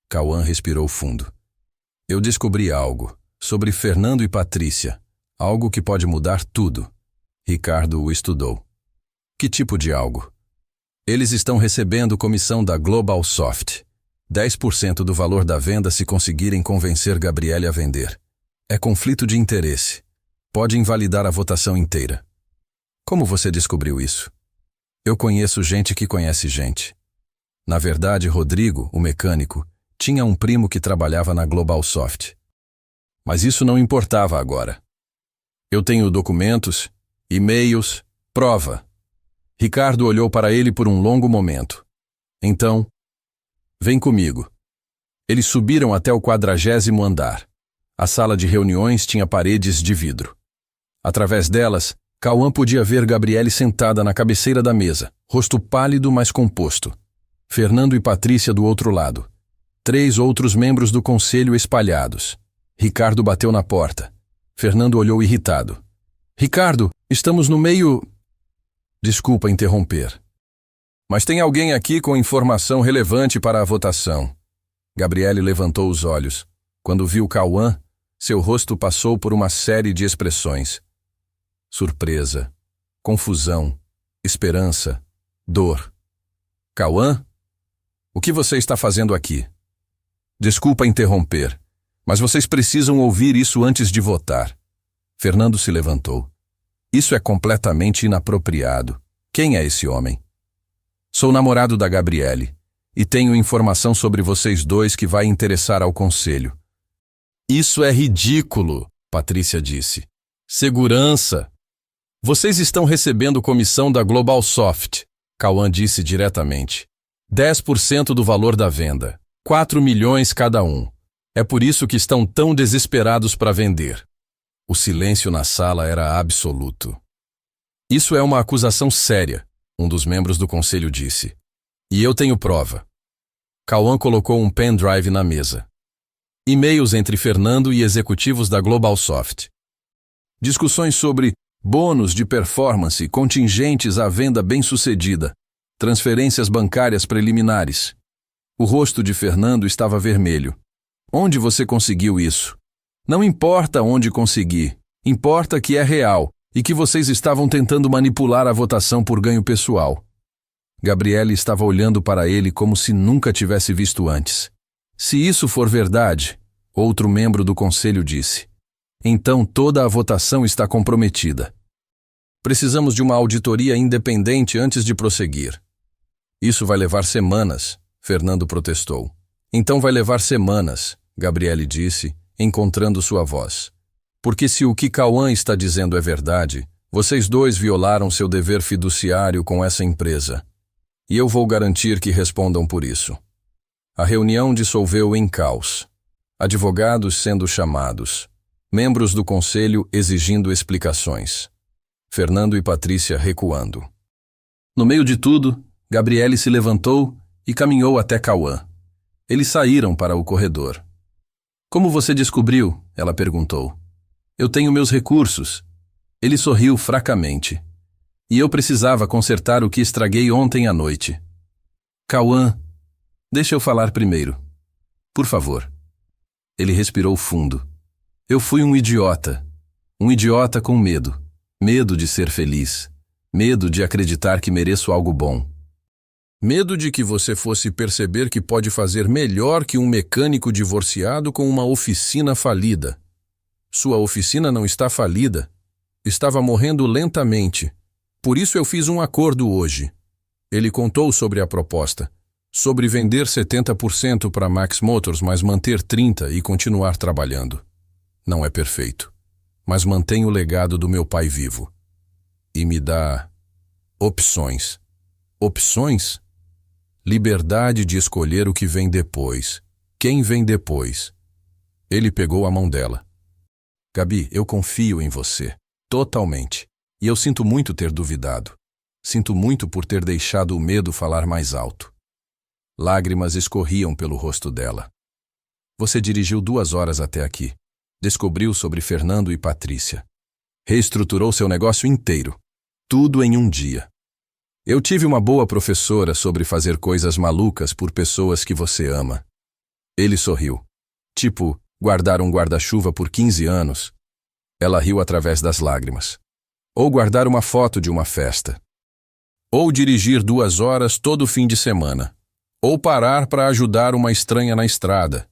Speaker 1: Cauã respirou fundo. "Eu descobri algo sobre Fernando e Patrícia. Algo que pode mudar tudo." Ricardo o estudou. "Que tipo de algo?" "Eles estão recebendo comissão da GlobalSoft. 10% do valor da venda se conseguirem convencer Gabriele a vender. É conflito de interesse. Pode invalidar a votação inteira." "Como você descobriu isso?" "Eu conheço gente que conhece gente." Na verdade, Rodrigo, o mecânico, tinha um primo que trabalhava na GlobalSoft. Mas isso não importava agora. "Eu tenho documentos, e-mails, prova." Ricardo olhou para ele por um longo momento. "Então, vem comigo." Eles subiram até o 40º andar. A sala de reuniões tinha paredes de vidro. Através delas, Cauã podia ver Gabriele sentada na cabeceira da mesa, rosto pálido, mas composto. Fernando e Patrícia do outro lado. 3 outros membros do conselho espalhados. Ricardo bateu na porta. Fernando olhou irritado. "Ricardo, estamos no meio..." "Desculpa interromper. Mas tem alguém aqui com informação relevante para a votação." Gabriele levantou os olhos. Quando viu Cauã, seu rosto passou por uma série de expressões. Surpresa, confusão, esperança, dor. "Cauã? O que você está fazendo aqui?" "Desculpa interromper, mas vocês precisam ouvir isso antes de votar." Fernando se levantou. "Isso é completamente inapropriado. Quem é esse homem?" "Sou namorado da Gabriele e tenho informação sobre vocês dois que vai interessar ao conselho." "Isso é ridículo", Patrícia disse. "Segurança." "Vocês estão recebendo comissão da GlobalSoft", Cauã disse diretamente. 10% do valor da venda. 4 milhões cada um. É por isso que estão tão desesperados para vender. O silêncio na sala era absoluto. "Isso é uma acusação séria", um dos membros do conselho disse. "E eu tenho prova." Cauã colocou um pendrive na mesa. E-mails entre Fernando e executivos da GlobalSoft. Discussões sobre bônus de performance contingentes à venda bem-sucedida. Transferências bancárias preliminares. O rosto de Fernando estava vermelho. "Onde você conseguiu isso?" "Não importa onde consegui. Importa que é real e que vocês estavam tentando manipular a votação por ganho pessoal." Gabriele estava olhando para ele como se nunca tivesse visto antes. "Se isso for verdade", outro membro do conselho disse, "então toda a votação está comprometida. Precisamos de uma auditoria independente antes de prosseguir." "Isso vai levar semanas", Fernando protestou. "Então vai levar semanas", Gabriele disse, encontrando sua voz. "Porque se o que Cauã está dizendo é verdade, vocês dois violaram seu dever fiduciário com essa empresa. E eu vou garantir que respondam por isso." A reunião dissolveu em caos. Advogados sendo chamados. Membros do conselho exigindo explicações. Fernando e Patrícia recuando. No meio de tudo, Gabriele se levantou e caminhou até Cauã. Eles saíram para o corredor. "Como você descobriu?" ela perguntou. "Eu tenho meus recursos." Ele sorriu fracamente. "E eu precisava consertar o que estraguei ontem à noite." "Cauã, deixa eu falar primeiro. Por favor." Ele respirou fundo. "Eu fui um idiota com medo. Medo de ser feliz. Medo de acreditar que mereço algo bom. Medo de que você fosse perceber que pode fazer melhor que um mecânico divorciado com uma oficina falida. Sua oficina não está falida. Estava morrendo lentamente. Por isso eu fiz um acordo hoje. Ele contou sobre a proposta. Sobre vender 70% para Max Motors, mas manter 30% e continuar trabalhando. Não é perfeito, mas mantém o legado do meu pai vivo. E me dá opções. Opções? Liberdade de escolher o que vem depois. Quem vem depois? Ele pegou a mão dela. Gabi, eu confio em você. Totalmente. E eu sinto muito ter duvidado. Sinto muito por ter deixado o medo falar mais alto. Lágrimas escorriam pelo rosto dela. Você dirigiu 2 horas até aqui. Descobriu sobre Fernando e Patrícia. Reestruturou seu negócio inteiro. Tudo em um dia. Eu tive uma boa professora sobre fazer coisas malucas por pessoas que você ama. Ele sorriu. Tipo, guardar um guarda-chuva por 15 anos. Ela riu através das lágrimas. Ou guardar uma foto de uma festa. Ou dirigir 2 horas todo fim de semana. Ou parar para ajudar uma estranha na estrada.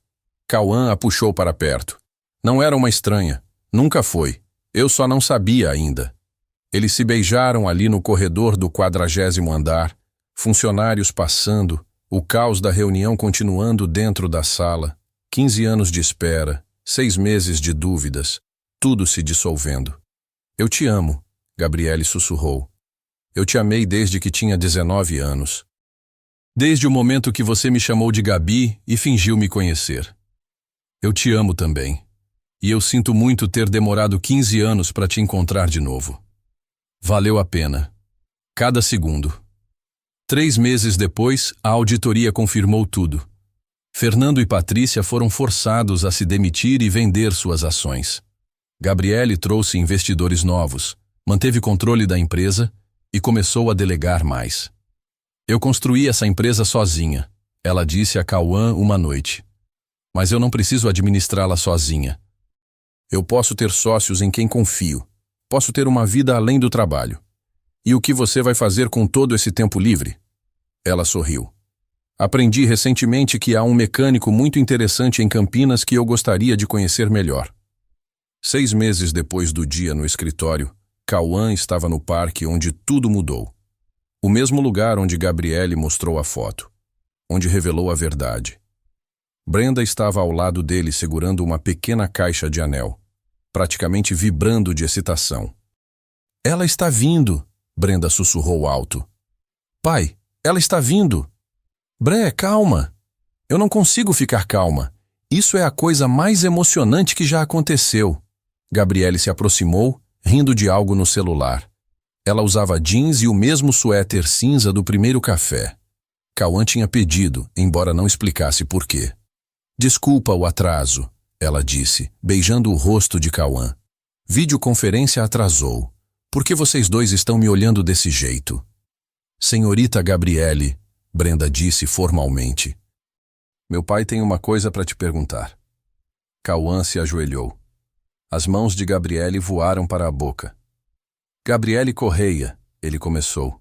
Speaker 1: Cauã a puxou para perto. Não era uma estranha. Nunca foi. Eu só não sabia ainda. Eles se beijaram ali no corredor do 40º andar, funcionários passando, o caos da reunião continuando dentro da sala, 15 anos de espera, 6 meses de dúvidas, tudo se dissolvendo. Eu te amo, Gabriele sussurrou. Eu te amei desde que tinha 19 anos. Desde o momento que você me chamou de Gabi e fingiu me conhecer. Eu te amo também. E eu sinto muito ter demorado 15 anos para te encontrar de novo. Valeu a pena. Cada segundo. 3 meses depois, a auditoria confirmou tudo. Fernando e Patrícia foram forçados a se demitir e vender suas ações. Gabriele trouxe investidores novos, manteve controle da empresa e começou a delegar mais. Eu construí essa empresa sozinha, ela disse a Cauã uma noite. Mas eu não preciso administrá-la sozinha. Eu posso ter sócios em quem confio. Posso ter uma vida além do trabalho. E o que você vai fazer com todo esse tempo livre? Ela sorriu. Aprendi recentemente que há um mecânico muito interessante em Campinas que eu gostaria de conhecer melhor. 6 meses depois do dia no escritório, Cauã estava no parque onde tudo mudou. O mesmo lugar onde Gabriele mostrou a foto, onde revelou a verdade. Brenda estava ao lado dele segurando uma pequena caixa de anel, praticamente vibrando de excitação. Ela está vindo, Brenda sussurrou alto. Pai, ela está vindo. Bré, calma. Eu não consigo ficar calma. Isso é a coisa mais emocionante que já aconteceu. Gabriele se aproximou, rindo de algo no celular. Ela usava jeans e o mesmo suéter cinza do primeiro café. Cauã tinha pedido, embora não explicasse por quê. Desculpa o atraso, ela disse, beijando o rosto de Cauã. Videoconferência atrasou. Por que vocês dois estão me olhando desse jeito? Senhorita Gabriele, Brenda disse formalmente. Meu pai tem uma coisa para te perguntar. Cauã se ajoelhou. As mãos de Gabriele voaram para a boca. Gabriele Correia, ele começou.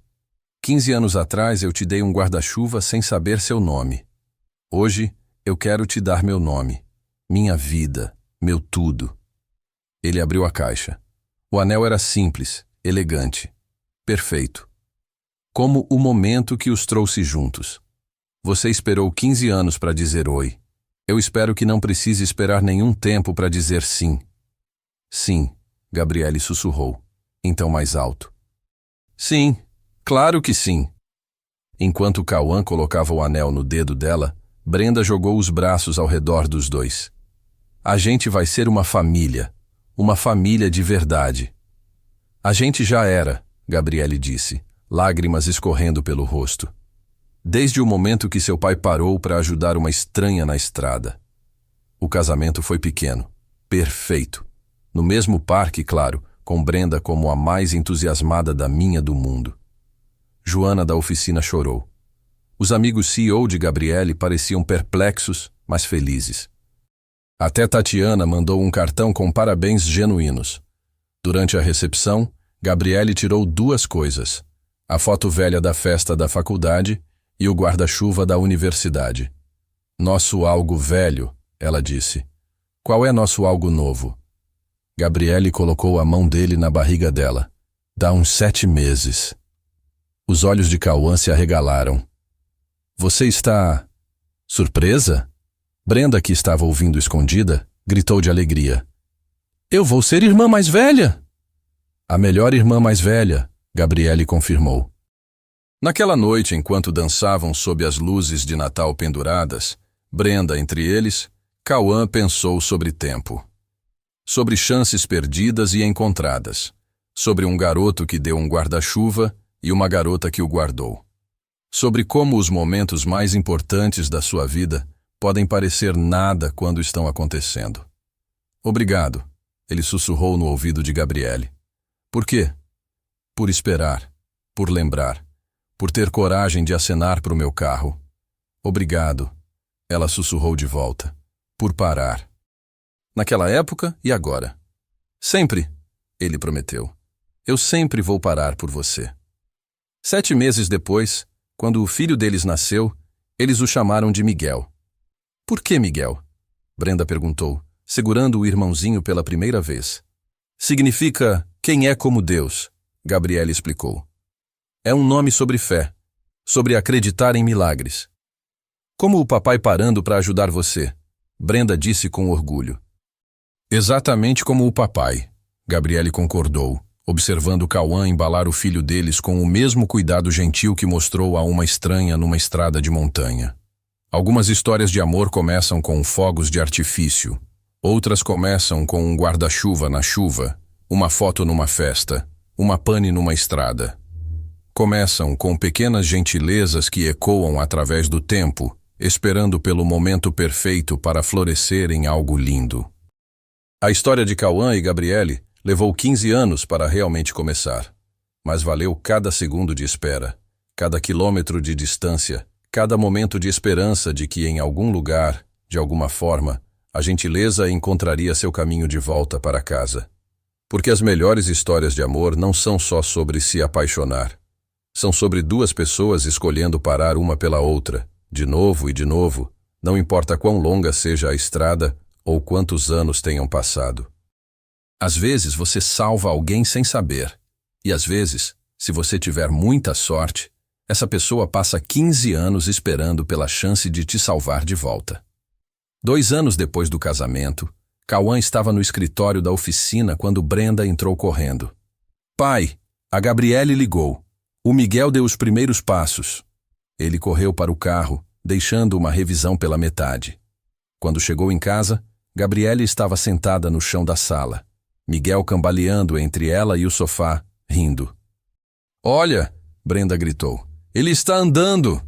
Speaker 1: 15 anos atrás eu te dei um guarda-chuva sem saber seu nome. Hoje eu quero te dar meu nome, minha vida, meu tudo. Ele abriu a caixa. O anel era simples, elegante, perfeito. Como o momento que os trouxe juntos. Você esperou 15 anos para dizer oi. Eu espero que não precise esperar nenhum tempo para dizer sim. Sim, Gabriele sussurrou. Então mais alto. Sim, claro que sim. Enquanto Cauã colocava o anel no dedo dela, Brenda jogou os braços ao redor dos dois. A gente vai ser uma família de verdade. A gente já era, Gabriele disse, lágrimas escorrendo pelo rosto. Desde o momento que seu pai parou para ajudar uma estranha na estrada. O casamento foi pequeno, perfeito. No mesmo parque, claro, com Brenda como a mais entusiasmada da minha do mundo. Joana da oficina chorou. Os amigos CEO de Gabriele pareciam perplexos, mas felizes. Até Tatiana mandou um cartão com parabéns genuínos. Durante a recepção, Gabriele tirou duas coisas: a foto velha da festa da faculdade e o guarda-chuva da universidade. Nosso algo velho, ela disse. Qual é nosso algo novo? Gabriele colocou a mão dele na barriga dela. Dá uns 7 meses. Os olhos de Cauã se arregalaram. Você está... surpresa? Brenda, que estava ouvindo escondida, gritou de alegria. Eu vou ser irmã mais velha! A melhor irmã mais velha, Gabriele confirmou. Naquela noite, enquanto dançavam sob as luzes de Natal penduradas, Brenda entre eles, Cauã pensou sobre tempo. Sobre chances perdidas e encontradas. Sobre um garoto que deu um guarda-chuva e uma garota que o guardou. Sobre como os momentos mais importantes da sua vida podem parecer nada quando estão acontecendo. Obrigado, ele sussurrou no ouvido de Gabriele. Por quê? Por esperar, por lembrar, por ter coragem de acenar para o meu carro. Obrigado, ela sussurrou de volta, por parar. Naquela época e agora. Sempre, ele prometeu. Eu sempre vou parar por você. 7 meses depois, quando o filho deles nasceu, eles o chamaram de Miguel. Por que Miguel? Brenda perguntou, segurando o irmãozinho pela primeira vez. Significa quem é como Deus, Gabriele explicou. É um nome sobre fé, sobre acreditar em milagres. Como o papai parando para ajudar você, Brenda disse com orgulho. Exatamente como o papai, Gabriele concordou, observando Cauã embalar o filho deles com o mesmo cuidado gentil que mostrou a uma estranha numa estrada de montanha. Algumas histórias de amor começam com fogos de artifício, outras começam com um guarda-chuva na chuva, uma foto numa festa, uma pane numa estrada. Começam com pequenas gentilezas que ecoam através do tempo, esperando pelo momento perfeito para florescer em algo lindo. A história de Cauã e Gabriele levou 15 anos para realmente começar, mas valeu cada segundo de espera, cada quilômetro de distância, cada momento de esperança de que em algum lugar, de alguma forma, a gentileza encontraria seu caminho de volta para casa. Porque as melhores histórias de amor não são só sobre se apaixonar. São sobre duas pessoas escolhendo parar uma pela outra, de novo e de novo, não importa quão longa seja a estrada ou quantos anos tenham passado. Às vezes você salva alguém sem saber, e às vezes, se você tiver muita sorte, essa pessoa passa 15 anos esperando pela chance de te salvar de volta. 2 anos depois do casamento, Cauã estava no escritório da oficina quando Brenda entrou correndo. Pai, a Gabriele ligou. O Miguel deu os primeiros passos. Ele correu para o carro, deixando uma revisão pela metade. Quando chegou em casa, Gabriele estava sentada no chão da sala. Miguel cambaleando entre ela e o sofá, rindo. Olha, Brenda gritou. Ele está andando!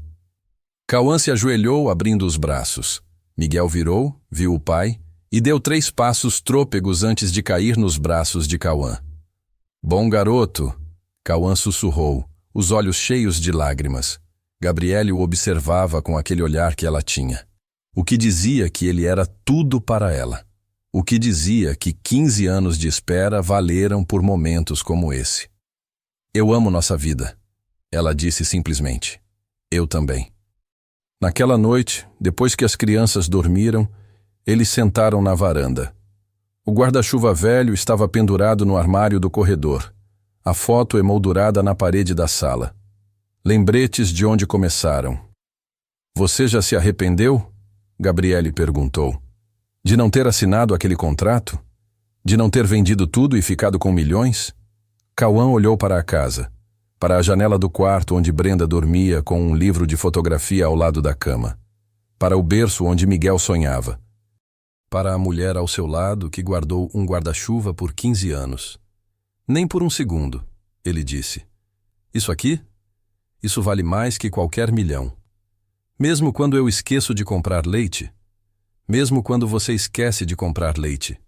Speaker 1: Cauã se ajoelhou, abrindo os braços. Miguel virou, viu o pai e deu 3 passos trôpegos antes de cair nos braços de Cauã. Bom garoto, Cauã sussurrou, os olhos cheios de lágrimas. Gabriele o observava com aquele olhar que ela tinha. O que dizia que ele era tudo para ela. O que dizia que 15 anos de espera valeram por momentos como esse. Eu amo nossa vida, ela disse simplesmente. Eu também. Naquela noite, depois que as crianças dormiram, eles sentaram na varanda. O guarda-chuva velho estava pendurado no armário do corredor, a foto emoldurada na parede da sala. Lembretes de onde começaram. Você já se arrependeu? Gabriele perguntou. De não ter assinado aquele contrato? De não ter vendido tudo e ficado com milhões? Cauã olhou para a casa, para a janela do quarto onde Brenda dormia com um livro de fotografia ao lado da cama, para o berço onde Miguel sonhava, para a mulher ao seu lado que guardou um guarda-chuva por 15 anos. Nem por um segundo, ele disse. Isso aqui? Isso vale mais que qualquer milhão. Mesmo quando eu esqueço de comprar leite, mesmo quando você esquece de comprar leite,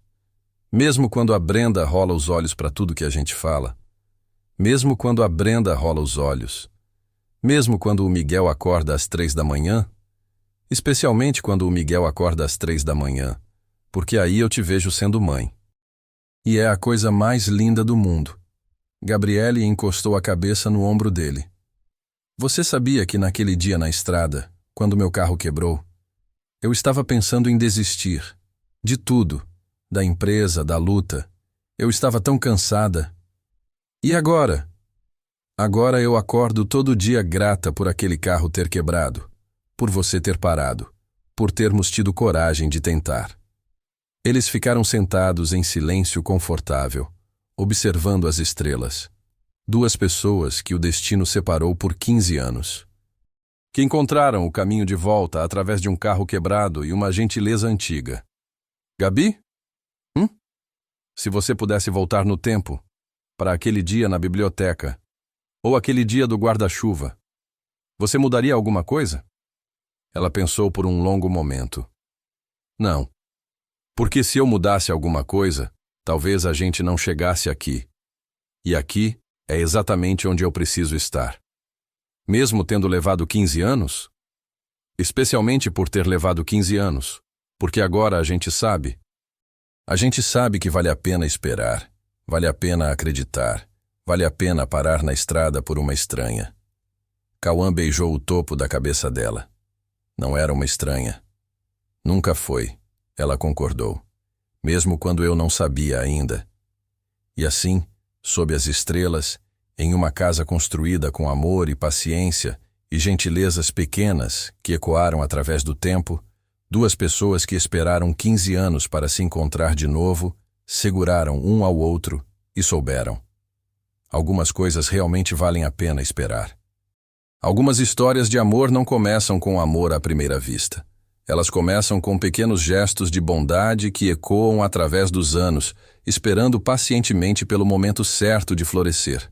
Speaker 1: mesmo quando a Brenda rola os olhos para tudo que a gente fala, mesmo quando a Brenda rola os olhos, mesmo quando o Miguel acorda às 3 da manhã, especialmente quando o Miguel acorda às 3 da manhã, porque aí eu te vejo sendo mãe. E é a coisa mais linda do mundo. Gabriele encostou a cabeça no ombro dele. Você sabia que naquele dia na estrada, quando meu carro quebrou, eu estava pensando em desistir. De tudo. Da empresa, da luta. Eu estava tão cansada. E agora? Agora eu acordo todo dia grata por aquele carro ter quebrado, por você ter parado, por termos tido coragem de tentar. Eles ficaram sentados em silêncio confortável, observando as estrelas. Duas pessoas que o destino separou por 15 anos. Que encontraram o caminho de volta através de um carro quebrado e uma gentileza antiga. Gabi? Se você pudesse voltar no tempo, para aquele dia na biblioteca, ou aquele dia do guarda-chuva, você mudaria alguma coisa? Ela pensou por um longo momento. Não. Porque se eu mudasse alguma coisa, talvez a gente não chegasse aqui. E aqui é exatamente onde eu preciso estar. Mesmo tendo levado 15 anos? Especialmente por ter levado 15 anos, porque agora a gente sabe. A gente sabe que vale a pena esperar, vale a pena acreditar, vale a pena parar na estrada por uma estranha. Cauã beijou o topo da cabeça dela. Não era uma estranha. Nunca foi, ela concordou, mesmo quando eu não sabia ainda. E assim, sob as estrelas, em uma casa construída com amor e paciência e gentilezas pequenas que ecoaram através do tempo, duas pessoas que esperaram 15 anos para se encontrar de novo, seguraram um ao outro e souberam. Algumas coisas realmente valem a pena esperar. Algumas histórias de amor não começam com amor à primeira vista. Elas começam com pequenos gestos de bondade que ecoam através dos anos, esperando pacientemente pelo momento certo de florescer.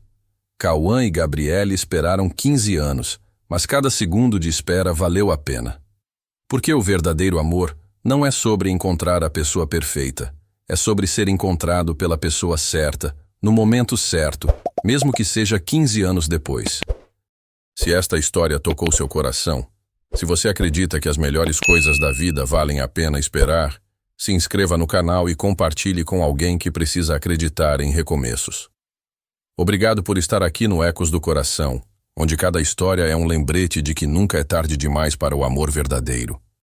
Speaker 1: Cauã e Gabriele esperaram 15 anos, mas cada segundo de espera valeu a pena. Porque o verdadeiro amor não é sobre encontrar a pessoa perfeita, é sobre ser encontrado pela pessoa certa, no momento certo, mesmo que seja 15 anos depois. Se esta história tocou seu coração, se você acredita que as melhores coisas da vida valem a pena esperar, se inscreva no canal e compartilhe com alguém que precisa acreditar em recomeços. Obrigado por estar aqui no Ecos do Coração, onde cada história é um lembrete de que nunca é tarde demais para o amor verdadeiro.